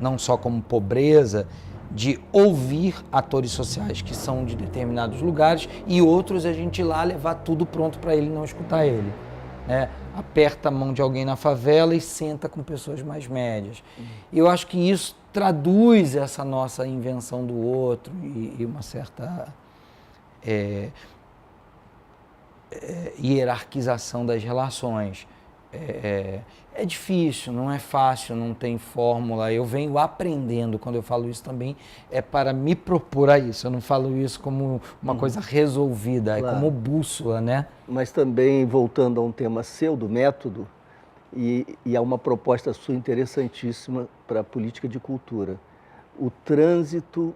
não só como pobreza, de ouvir atores sociais que são de determinados lugares e outros a gente ir lá levar tudo pronto para ele não escutar ele. Né? Aperta a mão de alguém na favela e senta com pessoas mais médias. E eu acho que isso traduz essa nossa invenção do outro e uma certa hierarquização das relações. É difícil, não é fácil, não tem fórmula. Eu venho aprendendo, quando eu falo isso também, é para me propor a isso. Eu não falo isso como uma coisa resolvida, claro. É como bússola, né? Mas também, voltando a um tema seu, do método, e a uma proposta sua interessantíssima para a política de cultura. O trânsito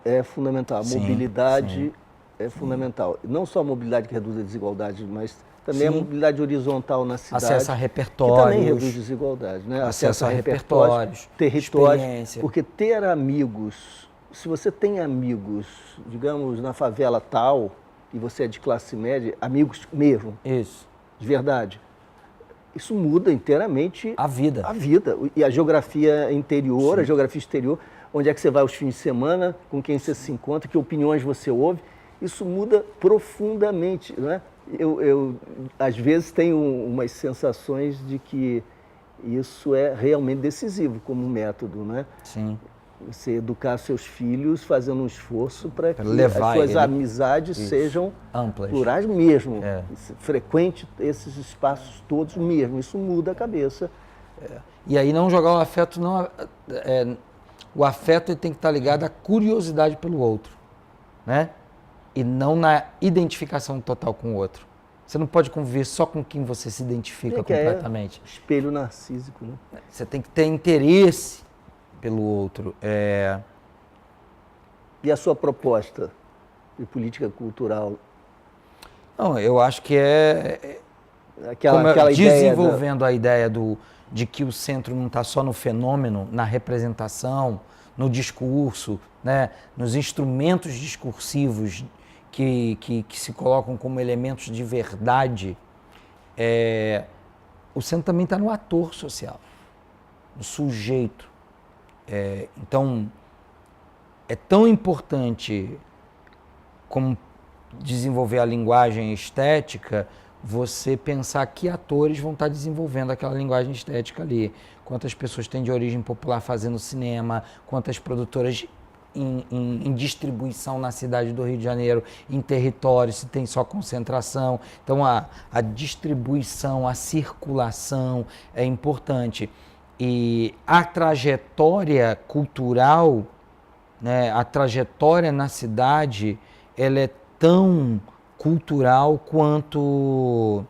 é fundamental, a mobilidade é fundamental. Não só a mobilidade que reduz a desigualdade, mas também a mobilidade horizontal na cidade. Acesso a repertórios. Que também reduz desigualdade, né? Acesso a repertórios, territórios. Porque ter amigos, se você tem amigos, digamos, na favela tal, e você é de classe média, amigos mesmo. Isso. De verdade. isso muda inteiramente a vida. A vida. E a geografia interior, a geografia exterior, onde é que você vai aos fins de semana, com quem você se encontra, que opiniões você ouve, isso muda profundamente, né? Eu às vezes tenho umas sensações de que isso é realmente decisivo como método, né? Sim. Você educar seus filhos fazendo um esforço para que levar as suas ele... amizades sejam amplas, plurais mesmo, É. frequente esses espaços todos mesmo, isso muda a cabeça. E aí não jogar o afeto, não, o afeto ele tem que estar ligado à curiosidade pelo outro, né? E não na identificação total com o outro. Você não pode conviver só com quem você se identifica completamente. É espelho narcísico, né? Você tem que ter interesse pelo outro. E a sua proposta de política cultural? Não, eu acho que aquela desenvolvendo a ideia de que o centro não está só no fenômeno, na representação, no discurso, né, nos instrumentos discursivos que se colocam como elementos de verdade. O centro também está no ator social, no sujeito. Então, é tão importante como desenvolver a linguagem estética, você pensar que atores vão estar desenvolvendo aquela linguagem estética ali. Quantas pessoas têm de origem popular fazendo cinema, quantas produtoras em distribuição na cidade do Rio de Janeiro, em território, se tem só concentração. Então, a distribuição, a circulação é importante. E a trajetória cultural, né, a trajetória na cidade, ela é tão cultural quanto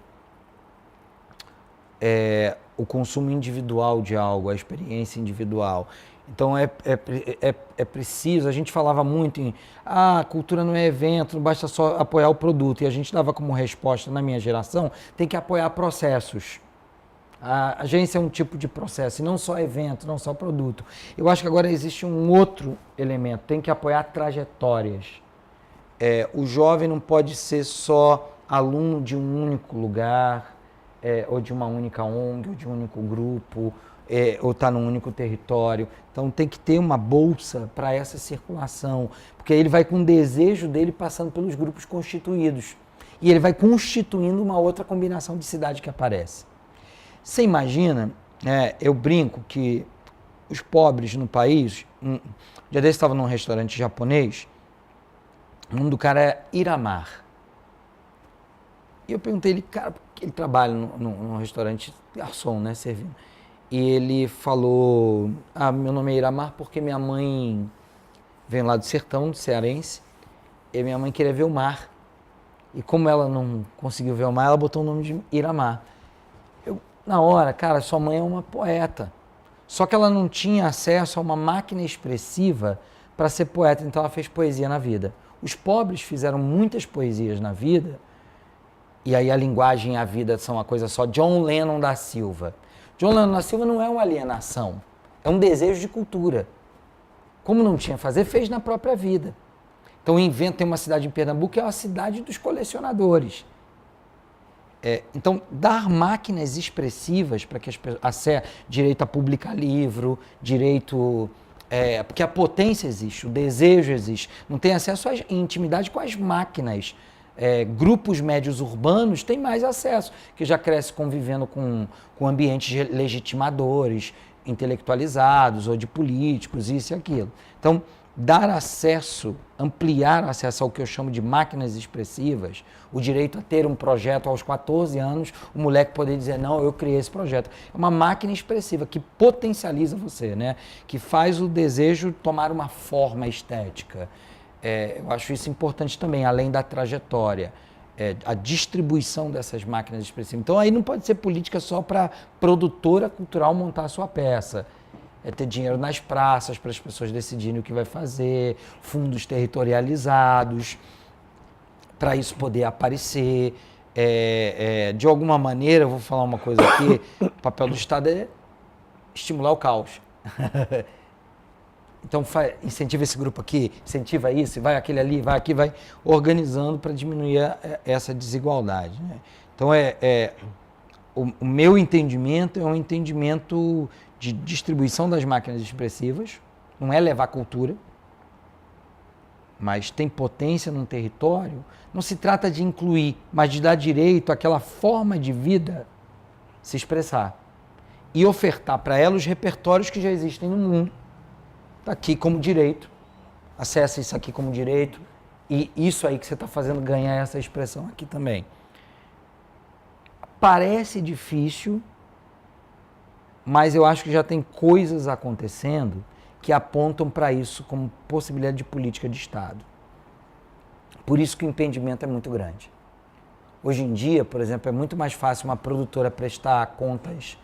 o consumo individual de algo, a experiência individual. Então é preciso, a gente falava muito em cultura não é evento, não basta só apoiar o produto, e a gente dava como resposta na minha geração, tem que apoiar processos. A agência é um tipo de processo, e não só evento, não só produto. Eu acho que agora existe um outro elemento, tem que apoiar trajetórias. O jovem não pode ser só aluno de um único lugar, ou de uma única ONG, ou de um único grupo, ou estar num único território. Então tem que ter uma bolsa para essa circulação, porque ele vai com o desejo dele passando pelos grupos constituídos. E ele vai constituindo uma outra combinação de cidade que aparece. Você imagina, eu brinco que os pobres no país, um dia desse estava num restaurante japonês, o nome do cara é Iramar. E eu perguntei ele, cara, porque ele trabalha num restaurante garçom, né, servindo. E ele falou, meu nome é Iramar porque minha mãe vem lá do sertão, do cearense, e minha mãe queria ver o mar. E como ela não conseguiu ver o mar, ela botou o nome de Iramar. Na hora, cara, sua mãe é uma poeta. Só que ela não tinha acesso a uma máquina expressiva para ser poeta, então ela fez poesia na vida. Os pobres fizeram muitas poesias na vida, e aí a linguagem e a vida são uma coisa só. John Lennon da Silva. John Lennon da Silva não é uma alienação, é um desejo de cultura. Como não tinha a fazer, fez na própria vida. Então tem uma cidade em Pernambuco que é a cidade dos colecionadores. Então, dar máquinas expressivas para que as pessoas... direito a publicar livro, direito... porque a potência existe, o desejo existe. Não tem acesso à intimidade com as máquinas. Grupos médios urbanos têm mais acesso, que já cresce convivendo com ambientes legitimadores, intelectualizados ou de políticos, isso e aquilo. Então, dar acesso, ampliar o acesso ao que eu chamo de máquinas expressivas, o direito a ter um projeto aos 14 anos, o moleque poder dizer, não, eu criei esse projeto. É uma máquina expressiva que potencializa você, né? Que faz o desejo tomar uma forma estética. Eu acho isso importante também, além da trajetória, a distribuição dessas máquinas expressivas. Então aí não pode ser política só para produtora cultural montar a sua peça. Ter dinheiro nas praças para as pessoas decidirem o que vai fazer, fundos territorializados, para isso poder aparecer. De alguma maneira, eu vou falar uma coisa aqui, o papel do Estado é estimular o caos. Então incentiva esse grupo aqui, incentiva isso, vai aquele ali, vai aqui, vai organizando para diminuir essa desigualdade, né? Então o meu entendimento é um entendimento de distribuição das máquinas expressivas, não é levar cultura, mas tem potência num território. Não se trata de incluir, mas de dar direito àquela forma de vida se expressar e ofertar para ela os repertórios que já existem no mundo. Está aqui como direito, acessa isso aqui como direito, e isso aí que você está fazendo ganhar essa expressão aqui também. Parece difícil, mas eu acho que já tem coisas acontecendo que apontam para isso como possibilidade de política de Estado. Por isso que o impedimento é muito grande. Hoje em dia, por exemplo, é muito mais fácil uma produtora prestar contas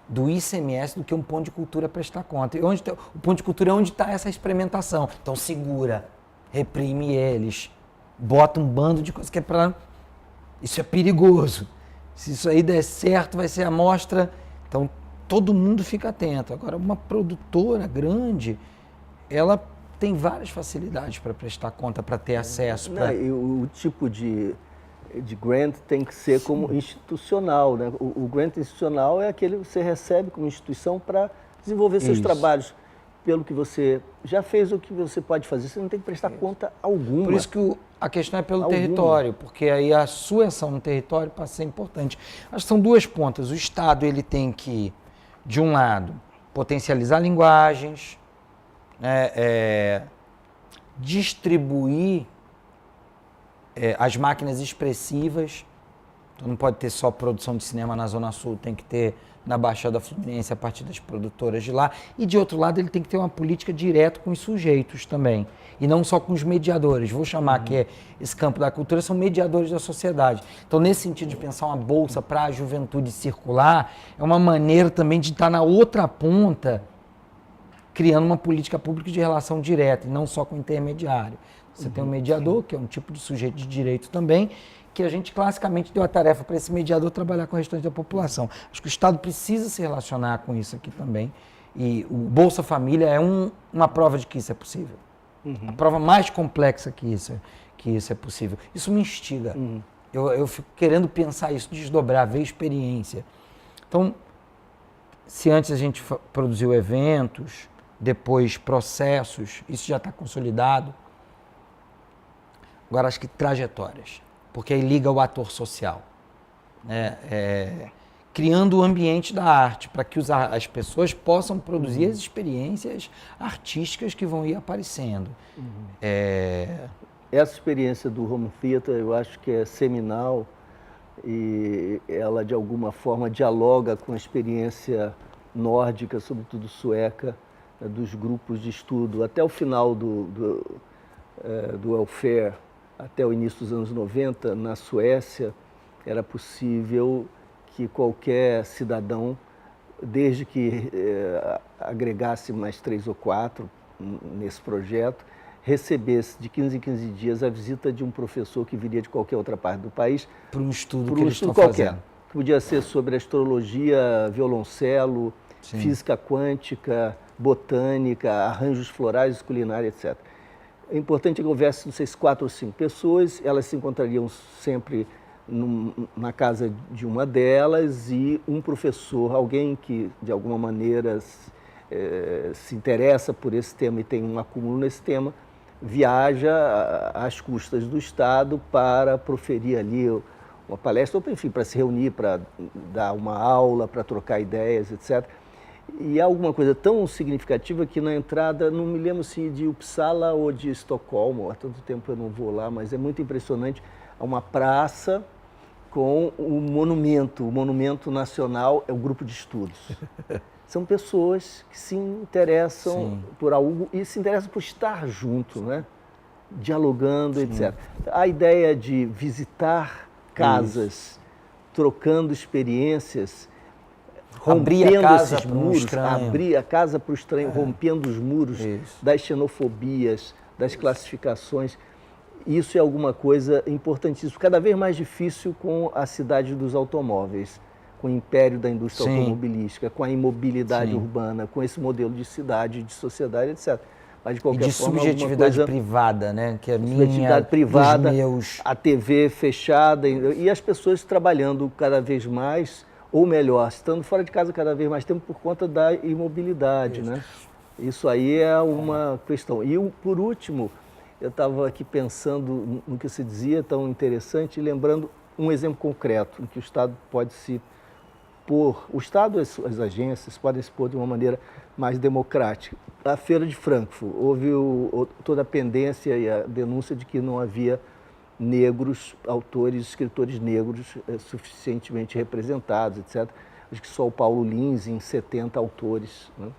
do ICMS do que um ponto de cultura prestar conta. E o ponto de cultura é onde está essa experimentação. Então segura, reprime eles, bota um bando de coisas que é para... Isso é perigoso. Se isso aí der certo, vai ser amostra. Então todo mundo fica atento. Agora, uma produtora grande, ela tem várias facilidades para prestar conta, para ter acesso. O tipo de grant tem que ser como institucional, né? O grant institucional é aquele que você recebe como instituição para desenvolver seus trabalhos. Pelo que você já fez, o que você pode fazer, você não tem que prestar conta alguma. Por isso que a questão é pelo território, porque aí a sua ação no território passa a ser importante. Acho que são duas pontas. O Estado ele tem que, de um lado, potencializar linguagens, distribuir as máquinas expressivas. Então não pode ter só produção de cinema na Zona Sul, tem que ter na Baixada Fluminense a partir das produtoras de lá. E de outro lado ele tem que ter uma política direta com os sujeitos também, e não só com os mediadores. Vou chamar que esse campo da cultura são mediadores da sociedade. Então nesse sentido de pensar uma bolsa para a juventude circular, é uma maneira também de estar na outra ponta, criando uma política pública de relação direta, e não só com o intermediário. Você tem um mediador, que é um tipo de sujeito de direito também, que a gente classicamente deu a tarefa para esse mediador trabalhar com o restante da população. Acho que o Estado precisa se relacionar com isso aqui também, e o Bolsa Família é uma prova de que isso é possível. A prova mais complexa que isso é possível. Isso me instiga. Eu fico querendo pensar isso, desdobrar, ver experiência. Então, se antes a gente produziu eventos, depois processos, isso já está consolidado. Agora acho que trajetórias, porque aí liga o ator social, né? Criando o ambiente da arte para que as pessoas possam produzir as experiências artísticas que vão ir aparecendo. Essa experiência do Home Theater eu acho que é seminal, e ela de alguma forma dialoga com a experiência nórdica, sobretudo sueca, dos grupos de estudo. Até o final do welfare, até o início dos anos 90, na Suécia, era possível que qualquer cidadão, desde que agregasse mais 3 ou 4 nesse projeto, recebesse de 15 em 15 dias a visita de um professor que viria de qualquer outra parte do país. Para um estudo que eles estão fazendo. Podia ser sobre astrologia, violoncelo, física quântica, botânica, arranjos florais, culinária, etc. É importante que houvesse, não sei se 4 ou 5 pessoas, elas se encontrariam sempre na casa de uma delas, e um professor, alguém que de alguma maneira se interessa por esse tema e tem um acúmulo nesse tema, viaja às custas do Estado para proferir ali uma palestra, ou enfim, para se reunir, para dar uma aula, para trocar ideias, etc. E há alguma coisa tão significativa que na entrada, não me lembro se de Uppsala ou de Estocolmo, há tanto tempo eu não vou lá, mas é muito impressionante, há uma praça com o monumento nacional, é o grupo de estudos. São pessoas que se interessam por algo e se interessam por estar junto, né? Dialogando, etc. A ideia de visitar casas, trocando experiências, rompendo esses muros, abrir a casa para o estranho, rompendo os muros das xenofobias, das classificações. Isso é alguma coisa importantíssima, cada vez mais difícil com a cidade dos automóveis, com o império da indústria automobilística, com a imobilidade urbana, com esse modelo de cidade, de sociedade, etc. Mas de qualquer forma, subjetividade privada, né? Que é subjetividade privada, meus... a TV fechada e as pessoas trabalhando cada vez mais, ou melhor, estando fora de casa cada vez mais tempo por conta da imobilidade, né? Isso aí é uma questão. E por último, eu estava aqui pensando no que se dizia, tão interessante, e lembrando um exemplo concreto, em que o Estado pode se pôr, o Estado e as agências podem se pôr de uma maneira mais democrática. Na Feira de Frankfurt, houve toda a pendência e a denúncia de que não havia negros, autores, escritores negros suficientemente representados, etc. Acho que só o Paulo Lins em 70 autores, né?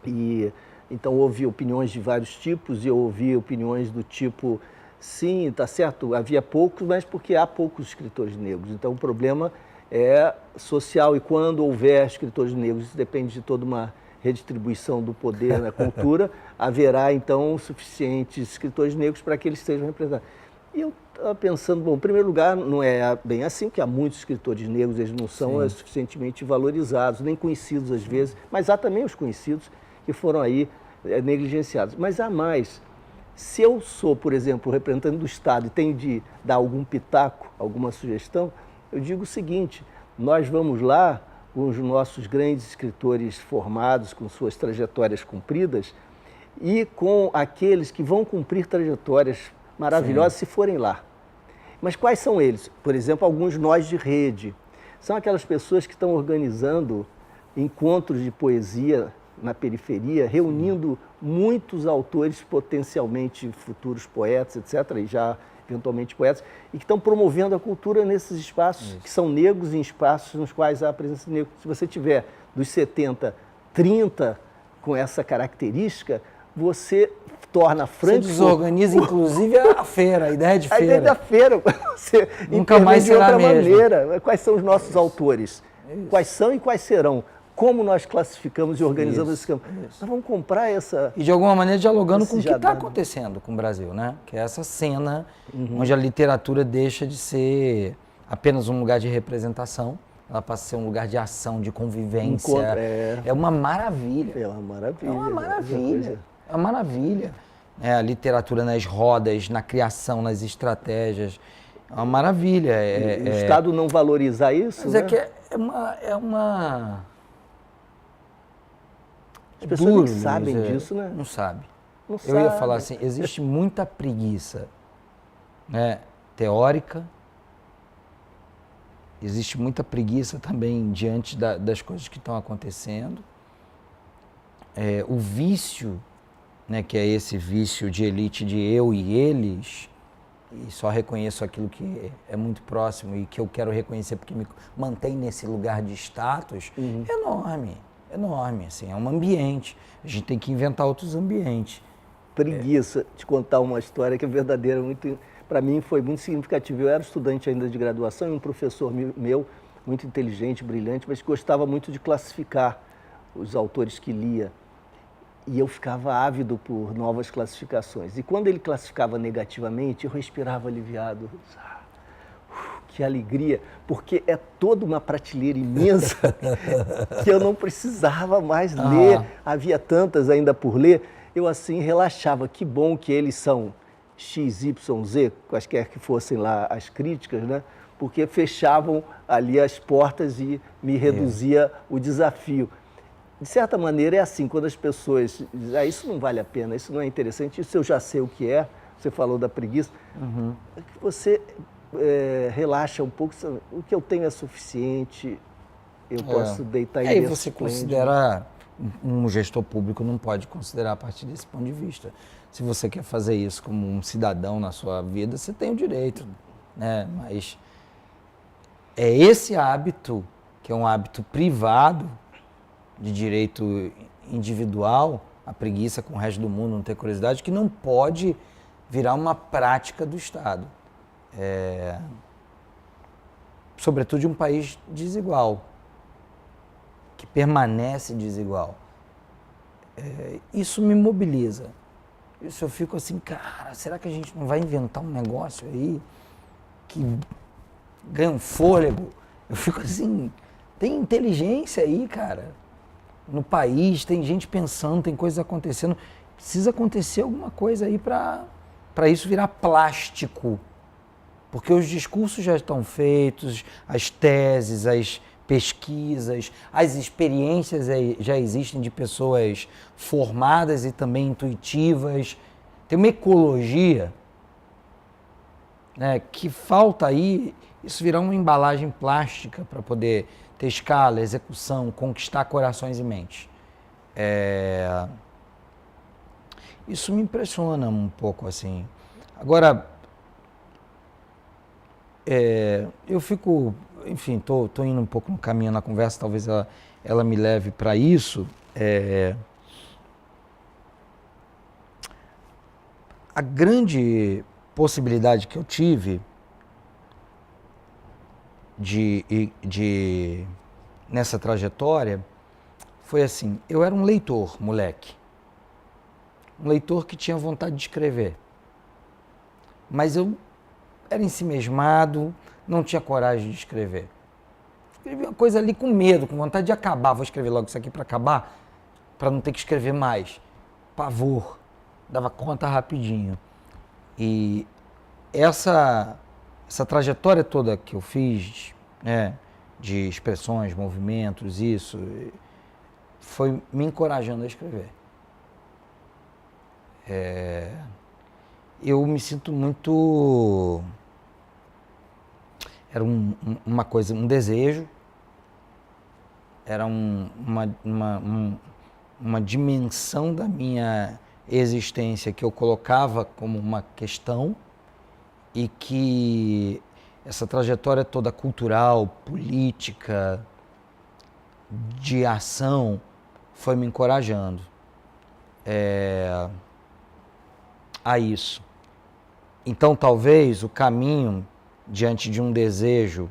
E então houve opiniões de vários tipos, e eu ouvi opiniões do tipo, sim, tá certo, havia poucos, mas porque há poucos escritores negros. Então o problema é social, e quando houver escritores negros, isso depende de toda uma redistribuição do poder na cultura, haverá então suficientes escritores negros para que eles sejam representados. E eu estava pensando, bom, em primeiro lugar, não é bem assim, porque há muitos escritores negros, eles não são suficientemente valorizados, nem conhecidos às vezes, mas há também os conhecidos que foram aí negligenciados. Mas há mais. Se eu sou, por exemplo, representante do Estado e tenho de dar algum pitaco, alguma sugestão, eu digo o seguinte: nós vamos lá com os nossos grandes escritores formados, com suas trajetórias cumpridas, e com aqueles que vão cumprir trajetórias maravilhosas se forem lá. Mas quais são eles? Por exemplo, alguns nós de rede. São aquelas pessoas que estão organizando encontros de poesia na periferia, reunindo muitos autores potencialmente futuros poetas, etc., e já eventualmente poetas, e que estão promovendo a cultura nesses espaços, que são negros, em espaços nos quais há a presença de negros. Se você tiver dos 70, 30 com essa característica, você torna Frankfurt... Você desorganiza, inclusive, a feira, a ideia de feira. A ideia da feira, você nunca mais de outra será maneira. Quais são os nossos autores? Quais são e quais serão? Como nós classificamos e organizamos esse campo? Nós vamos comprar essa... E de alguma maneira dialogando com o que está acontecendo com o Brasil, né? Que é essa cena onde a literatura deixa de ser apenas um lugar de representação, ela passa a ser um lugar de ação, de convivência. É uma maravilha. É uma maravilha. É uma maravilha. É uma maravilha. A literatura nas rodas, na criação, nas estratégias. É uma maravilha. O Estado não valorizar isso, mas né? é que é uma... As pessoas não sabem disso, né? Não sabe. Não Eu ia falar assim, existe muita preguiça, né, teórica, existe muita preguiça também diante das coisas que estão acontecendo. O vício, né, que é esse vício de elite de eu e eles, e só reconheço aquilo que é muito próximo e que eu quero reconhecer porque me mantém nesse lugar de status, é enorme. Enorme, assim, é um ambiente. A gente tem que inventar outros ambientes. Preguiça de contar uma história que é verdadeira, para mim foi muito significativa. Eu era estudante ainda de graduação e um professor meu, muito inteligente, brilhante, mas gostava muito de classificar os autores que lia. E eu ficava ávido por novas classificações. E quando ele classificava negativamente, eu respirava aliviado. Que alegria, porque é toda uma prateleira imensa que eu não precisava mais ler, havia tantas ainda por ler, eu assim relaxava. Que bom que eles são X, Y, Z, quaisquer que fossem lá as críticas, né? Porque fechavam ali as portas e me reduzia o desafio. De certa maneira é assim, quando as pessoas dizem, isso não vale a pena, isso não é interessante, isso eu já sei o que é, você falou da preguiça, é que você... relaxa um pouco, o que eu tenho é suficiente, eu posso deitar em berço. Aí você considera, um gestor público não pode considerar a partir desse ponto de vista. Se você quer fazer isso como um cidadão na sua vida, você tem o direito, né? Mas é esse hábito, que é um hábito privado, de direito individual, a preguiça com o resto do mundo, não ter curiosidade, que não pode virar uma prática do Estado. Sobretudo de um país desigual, que permanece desigual. Isso me mobiliza. Isso eu fico assim, cara, será que a gente não vai inventar um negócio aí que ganha um fôlego? Eu fico assim, tem inteligência aí, cara, no país, tem gente pensando, tem coisas acontecendo. Precisa acontecer alguma coisa aí para isso virar plástico. Porque os discursos já estão feitos, as teses, as pesquisas, as experiências já existem de pessoas formadas e também intuitivas. Tem uma ecologia, né, que falta aí, isso virar uma embalagem plástica para poder ter escala, execução, conquistar corações e mentes. Isso me impressiona um pouco, assim. Agora, eu fico, enfim, tô indo um pouco no caminho na conversa, talvez ela me leve para isso. A grande possibilidade que eu tive nessa trajetória foi assim, eu era um leitor, moleque. Um leitor que tinha vontade de escrever. Mas eu era ensimesmado, não tinha coragem de escrever. Escrevi uma coisa ali com medo, com vontade de acabar. Vou escrever logo isso aqui para acabar, para não ter que escrever mais. Pavor. Dava conta rapidinho. E essa trajetória toda que eu fiz, né, de expressões, movimentos, isso, foi me encorajando a escrever. Eu me sinto muito... Era uma coisa, um desejo, era uma dimensão da minha existência que eu colocava como uma questão e que essa trajetória toda cultural, política, de ação, foi me encorajando a isso. Então, talvez o caminho diante de um desejo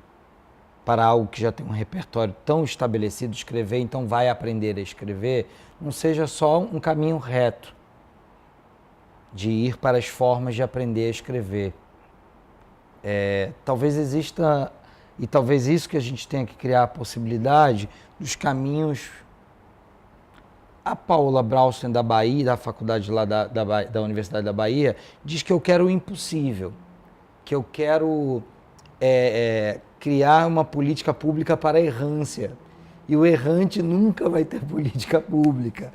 para algo que já tem um repertório tão estabelecido de escrever, então vai aprender a escrever, não seja só um caminho reto de ir para as formas de aprender a escrever. Talvez exista, e talvez isso que a gente tenha que criar a possibilidade dos caminhos. A Paula Brausten da Bahia, da faculdade lá da Universidade da Bahia, diz que eu quero o impossível, que eu quero criar uma política pública para a errância. E o errante nunca vai ter política pública.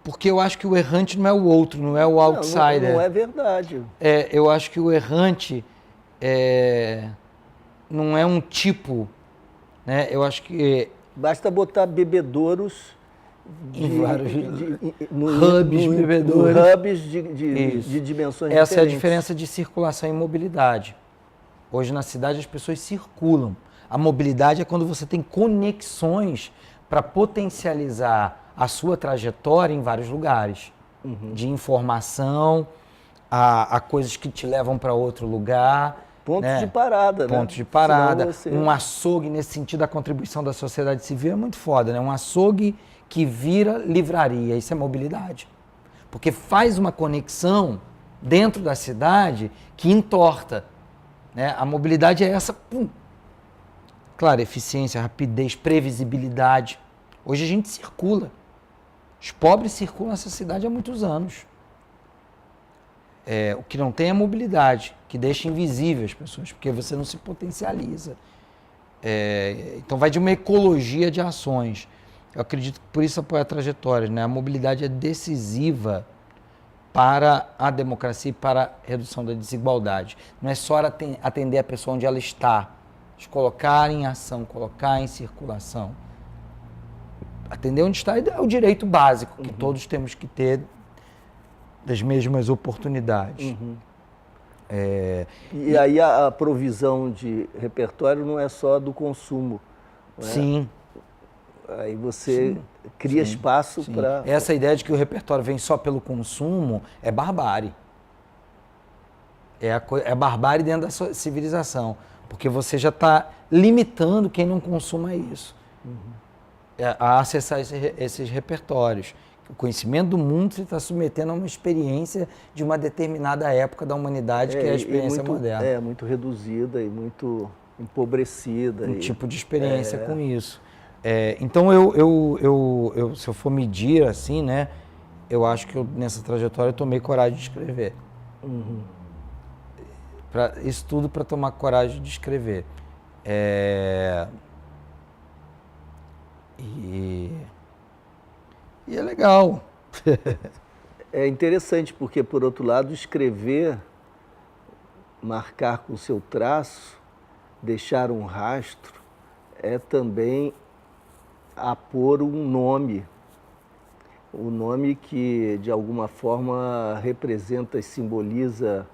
Porque eu acho que o errante não é o outro, não é o outsider. Não é verdade. Eu acho que o errante não é um tipo, né? Eu acho que... Basta botar bebedouros em vários hubs, bebedouros. Hubs de dimensões diferentes. Essa é a diferença de circulação e mobilidade. Hoje na cidade as pessoas circulam. A mobilidade é quando você tem conexões para potencializar a sua trajetória em vários lugares. De informação, a coisas que te levam para outro lugar. Pontos de parada, né? Pontos de parada. Um açougue, nesse sentido, a contribuição da sociedade civil é muito foda, né? Um açougue que vira livraria, isso é mobilidade. Porque faz uma conexão dentro da cidade que entorta, né? A mobilidade é essa, pum. Claro, eficiência, rapidez, previsibilidade. Hoje a gente circula. Os pobres circulam nessa cidade há muitos anos. O que não tem é mobilidade, que deixa invisível as pessoas, porque você não se potencializa. Então vai de uma ecologia de ações. Eu acredito que por isso apoia trajetórias, né? A mobilidade é decisiva para a democracia e para a redução da desigualdade. Não é só atender a pessoa onde ela está, mas colocar em ação, colocar em circulação. Atender onde está é o direito básico que todos temos que ter das mesmas oportunidades. E aí a provisão de repertório não é só do consumo. Não é? Sim. Aí você cria espaço para... Essa ideia de que o repertório vem só pelo consumo é barbárie. É barbárie dentro da sua civilização, porque você já está limitando quem não consuma isso. A acessar esses repertórios. O conhecimento do mundo se está submetendo a uma experiência de uma determinada época da humanidade, que é a experiência moderna. Muito reduzida e muito empobrecida. Um tipo de experiência com isso. Então, se eu for medir assim, né, eu acho que nessa trajetória eu tomei coragem de escrever. Isso tudo para tomar coragem de escrever. E é legal. É interessante porque, por outro lado, escrever, marcar com seu traço, deixar um rastro, é também apor um nome que, de alguma forma, representa e simboliza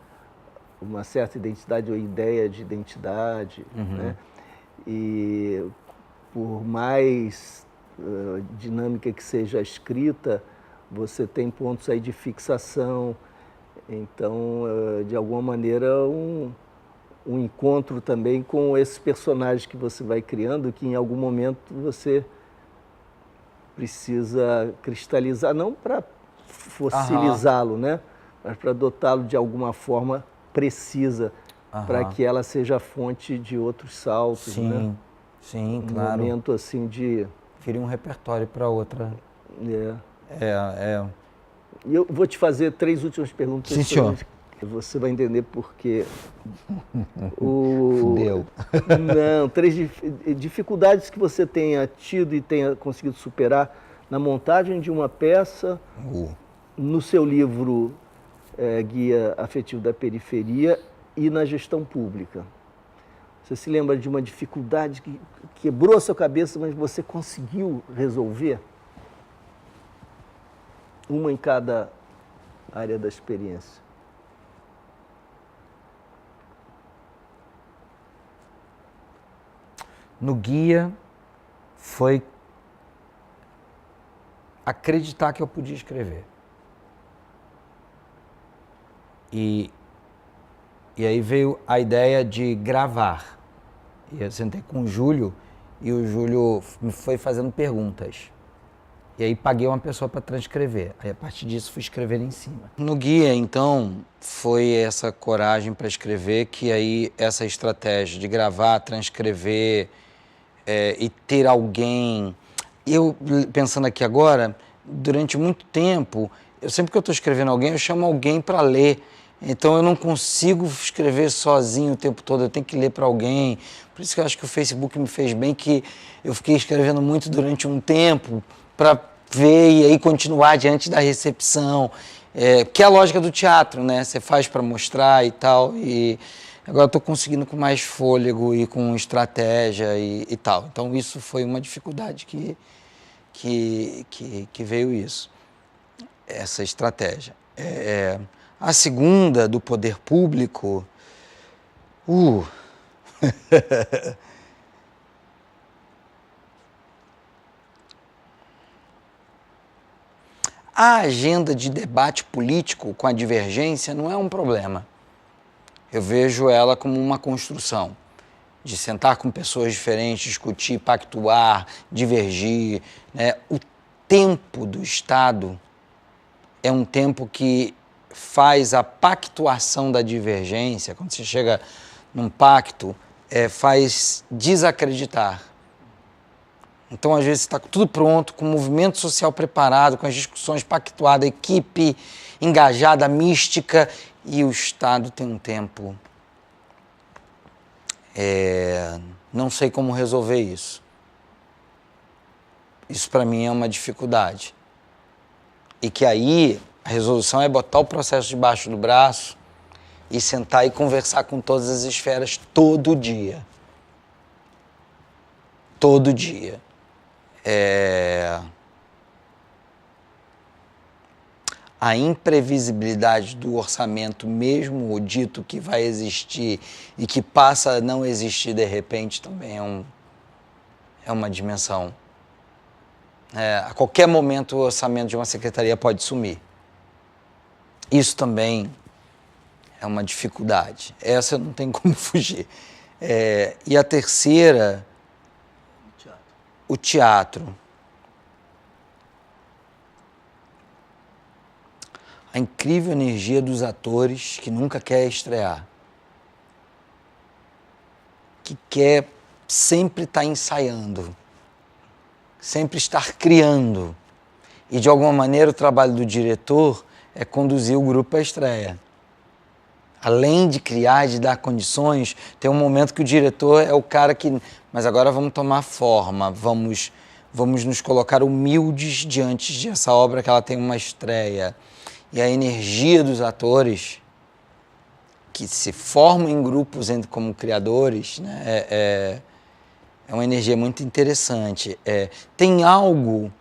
uma certa identidade ou ideia de identidade, né? E por mais dinâmica que seja a escrita, você tem pontos aí de fixação. Então, de alguma maneira, um encontro também com esses personagens que você vai criando, que em algum momento você precisa cristalizar, não para fossilizá-lo, né? Mas para dotá-lo de alguma forma precisa, para que ela seja fonte de outros saltos, né? Sim, claro. Um momento assim de... Queria um repertório para outra. E eu vou te fazer 3 últimas perguntas. Sim, senhor. Você vai entender por quê. Fudeu. Não, 3 dificuldades que você tenha tido e tenha conseguido superar na montagem de uma peça, no seu livro Guia Afetivo da Periferia e na gestão pública. Você se lembra de uma dificuldade que quebrou a sua cabeça, mas você conseguiu resolver? Uma em cada área da experiência. No guia foi acreditar que eu podia escrever. E aí veio a ideia de gravar. E eu sentei com o Júlio e o Júlio me foi fazendo perguntas. E aí paguei uma pessoa para transcrever. Aí a partir disso fui escrever em cima. No guia, então, foi essa coragem para escrever, que aí essa estratégia de gravar, transcrever e ter alguém... Eu, pensando aqui agora, durante muito tempo, sempre que eu estou escrevendo alguém, eu chamo alguém para ler. Então eu não consigo escrever sozinho o tempo todo, eu tenho que ler para alguém. Por isso que eu acho que o Facebook me fez bem, que eu fiquei escrevendo muito durante um tempo para ver e aí continuar diante da recepção. Que é a lógica do teatro, né? Você faz para mostrar e tal. E agora estou conseguindo com mais fôlego e com estratégia e tal. Então isso foi uma dificuldade que veio isso, essa estratégia. A segunda, do poder público, a agenda de debate político com a divergência não é um problema. Eu vejo ela como uma construção, de sentar com pessoas diferentes, discutir, pactuar, divergir, né? O tempo do Estado é um tempo que faz a pactuação da divergência, quando você chega num pacto, faz desacreditar. Então, às vezes, você está tudo pronto, com o movimento social preparado, com as discussões pactuadas, a equipe engajada, mística, e o Estado tem um tempo... não sei como resolver isso. Isso, para mim, é uma dificuldade. E que aí... a resolução é botar o processo debaixo do braço e sentar e conversar com todas as esferas todo dia. Todo dia. A imprevisibilidade do orçamento, mesmo o dito que vai existir e que passa a não existir de repente, também é uma dimensão. A qualquer momento o orçamento de uma secretaria pode sumir. Isso também é uma dificuldade. Essa não tem como fugir. E a terceira, o teatro. A incrível energia dos atores que nunca quer estrear. Que quer sempre estar ensaiando. Sempre estar criando. E, de alguma maneira, o trabalho do diretor é conduzir o grupo à estreia. além de criar, de dar condições, tem um momento que o diretor é o cara que... Mas agora vamos tomar forma, vamos nos colocar humildes diante dessa obra que ela tem uma estreia. E a energia dos atores, que se formam em grupos como criadores, né, é uma energia muito interessante. Tem algo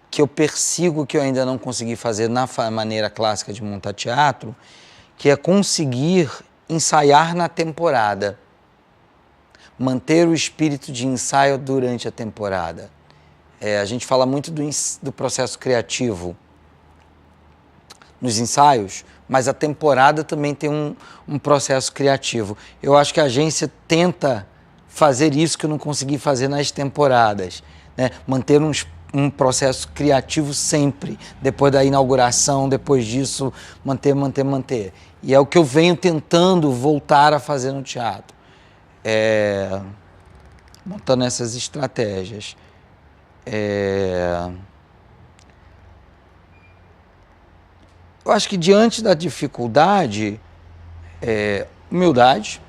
que eu persigo que eu ainda não consegui fazer na maneira clássica de montar teatro, que é conseguir ensaiar na temporada, manter o espírito de ensaio durante a temporada. A gente fala muito do processo criativo nos ensaios, mas a temporada também tem um processo criativo. Eu acho que a agência tenta fazer isso que eu não consegui fazer nas temporadas, né? Manter um processo criativo sempre, depois da inauguração, depois disso, manter. E é o que eu venho tentando voltar a fazer no teatro, montando essas estratégias. Eu acho que diante da dificuldade, humildade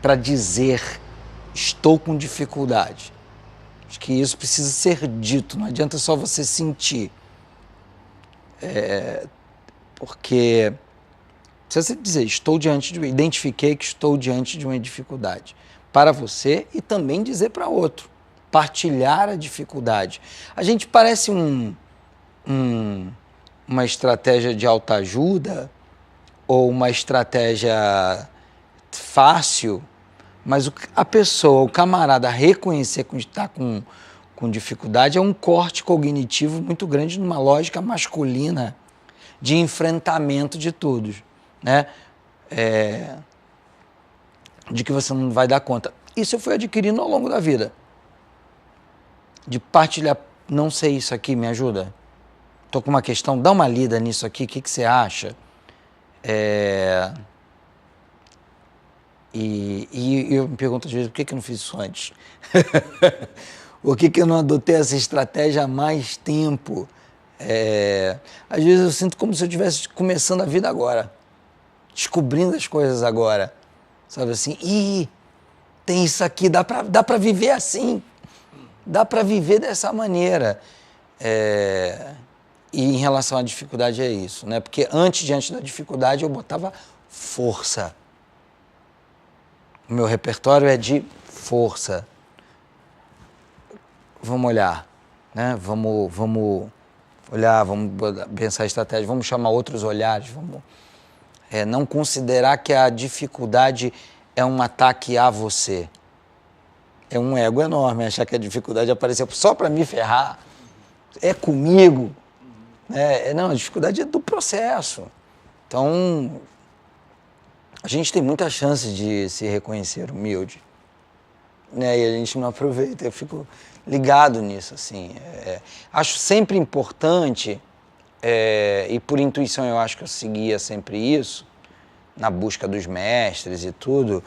para dizer estou com dificuldade. Acho que isso precisa ser dito, não adianta só você sentir. Porque precisa dizer, identifiquei que estou diante de uma dificuldade para você e também dizer para outro, partilhar a dificuldade. A gente parece uma estratégia de autoajuda ou uma estratégia fácil, mas a pessoa, o camarada reconhecer que está com dificuldade é um corte cognitivo muito grande numa lógica masculina de enfrentamento de tudo, né? De que você não vai dar conta. Isso eu fui adquirindo ao longo da vida. De partilhar, não sei isso aqui, me ajuda? Estou com uma questão, dá uma lida nisso aqui, o que você acha? E eu me pergunto às vezes, por que eu não fiz isso antes? Por que eu não adotei essa estratégia há mais tempo? Às vezes eu sinto como se eu estivesse começando a vida agora, descobrindo as coisas agora, sabe assim, tem isso aqui, dá pra viver assim, dá pra viver dessa maneira. E em relação à dificuldade é isso, né? Porque diante da dificuldade eu botava força. O meu repertório é de força. Vamos olhar, né? Vamos olhar, vamos pensar estratégia, vamos chamar outros olhares, vamos não considerar que a dificuldade é um ataque a você. É um ego enorme achar que a dificuldade apareceu só para me ferrar. É comigo. Não, a dificuldade é do processo. Então, a gente tem muita chance de se reconhecer humilde, né? E a gente não aproveita. Eu fico ligado nisso, assim. Acho sempre importante, e por intuição eu acho que eu seguia sempre isso, na busca dos mestres e tudo,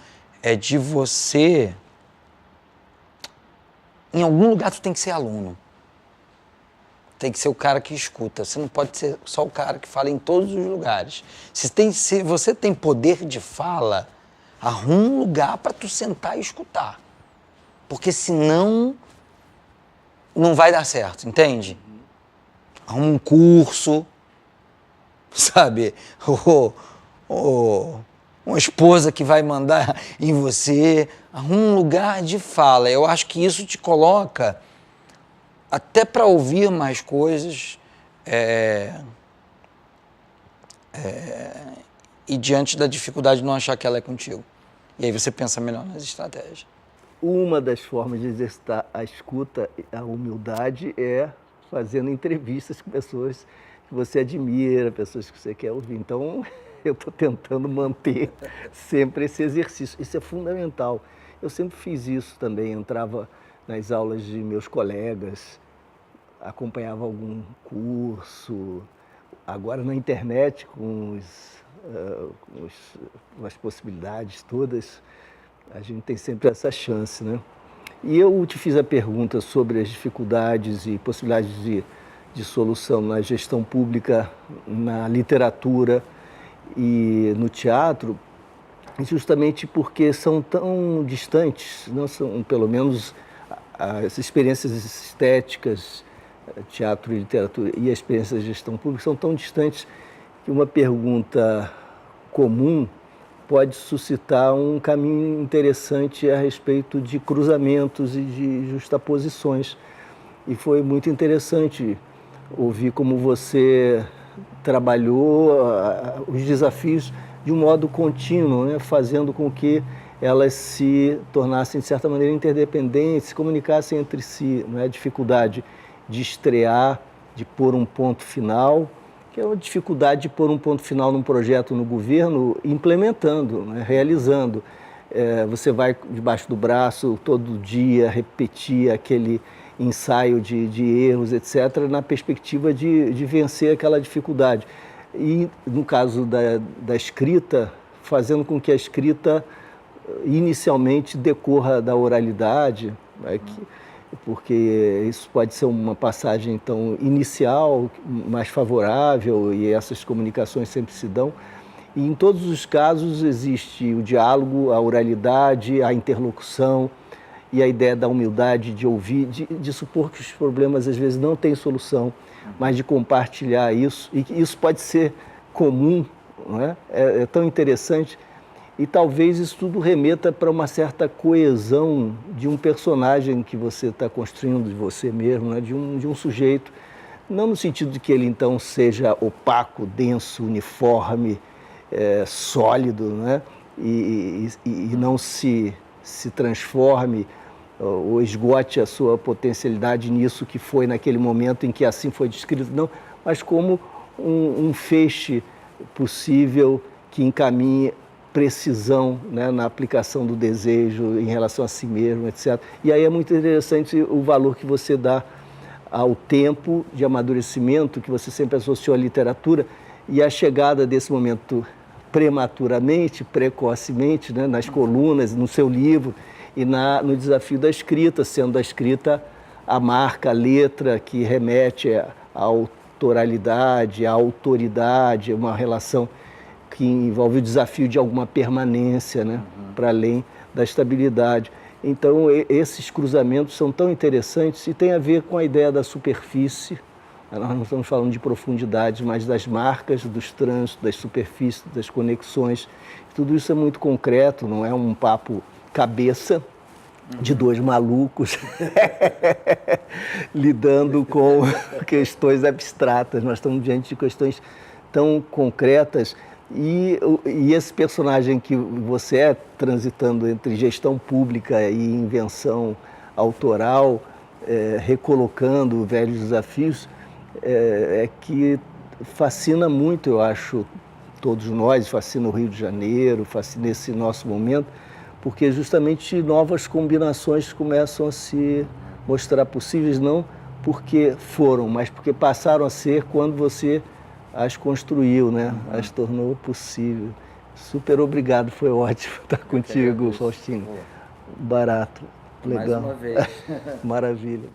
de você... Em algum lugar tu tem que ser aluno. Tem que ser o cara que escuta. Você não pode ser só o cara que fala em todos os lugares. Se você tem poder de fala, arruma um lugar para tu sentar e escutar. Porque senão não vai dar certo, entende? Arruma um curso, sabe? Uma esposa que vai mandar em você. Arruma um lugar de fala. Eu acho que isso te coloca até para ouvir mais coisas e diante da dificuldade não achar que ela é contigo. E aí você pensa melhor nas estratégias. Uma das formas de exercitar a escuta, a humildade, é fazendo entrevistas com pessoas que você admira, pessoas que você quer ouvir. Então, eu estou tentando manter sempre esse exercício. Isso é fundamental. Eu sempre fiz isso também, entrava nas aulas de meus colegas, acompanhava algum curso. Agora na internet, com as possibilidades todas, a gente tem sempre essa chance, né? E eu te fiz a pergunta sobre as dificuldades e possibilidades de solução na gestão pública, na literatura, e no teatro, justamente porque são tão distantes, não são, pelo menos as experiências estéticas, teatro e literatura, e a experiência de gestão pública são tão distantes que uma pergunta comum pode suscitar um caminho interessante a respeito de cruzamentos e de justaposições. E foi muito interessante ouvir como você trabalhou os desafios de um modo contínuo, né? Fazendo com que elas se tornassem, de certa maneira, interdependentes, se comunicassem entre si. Não é? A dificuldade de estrear, de pôr um ponto final, que é a dificuldade de pôr um ponto final num projeto no governo, implementando, né? Realizando. Você vai debaixo do braço todo dia, repetir aquele ensaio de erros, etc., na perspectiva de vencer aquela dificuldade. E, no caso da escrita, fazendo com que a escrita inicialmente decorra da oralidade, né, porque isso pode ser uma passagem, então, inicial, mais favorável, e essas comunicações sempre se dão. E, em todos os casos, existe o diálogo, a oralidade, a interlocução, e a ideia da humildade de ouvir, de supor que os problemas às vezes não têm solução, mas de compartilhar isso, e que isso pode ser comum, não é? É tão interessante, e talvez isso tudo remeta para uma certa coesão de um personagem que você está construindo, de você mesmo, né? de um sujeito, não no sentido de que ele então seja opaco, denso, uniforme, sólido, né? E não se transforme ou esgote a sua potencialidade nisso que foi naquele momento em que assim foi descrito, não, mas como um feixe possível que encaminhe precisão, né, na aplicação do desejo em relação a si mesmo, etc. E aí é muito interessante o valor que você dá ao tempo de amadurecimento que você sempre associou à literatura e a chegada desse momento prematuramente, precocemente, né, nas colunas, no seu livro e no desafio da escrita, sendo a escrita a marca, a letra que remete à autoralidade, à autoridade, uma relação que envolve o desafio de alguma permanência, né, para além da estabilidade. Então, esses cruzamentos são tão interessantes e tem a ver com a ideia da superfície. Nós não estamos falando de profundidade, mas das marcas, dos trânsitos, das superfícies, das conexões. Tudo isso é muito concreto, não é um papo cabeça de dois malucos lidando com questões abstratas. Nós estamos diante de questões tão concretas e esse personagem que você é, transitando entre gestão pública e invenção autoral, recolocando velhos desafios, que fascina muito, eu acho, todos nós, fascina o Rio de Janeiro, fascina esse nosso momento, porque justamente novas combinações começam a se mostrar possíveis, não porque foram, mas porque passaram a ser quando você as construiu, né? As tornou possível. Super obrigado, foi ótimo estar contigo, Faustino. Barato, legal. Mais uma vez. Maravilha.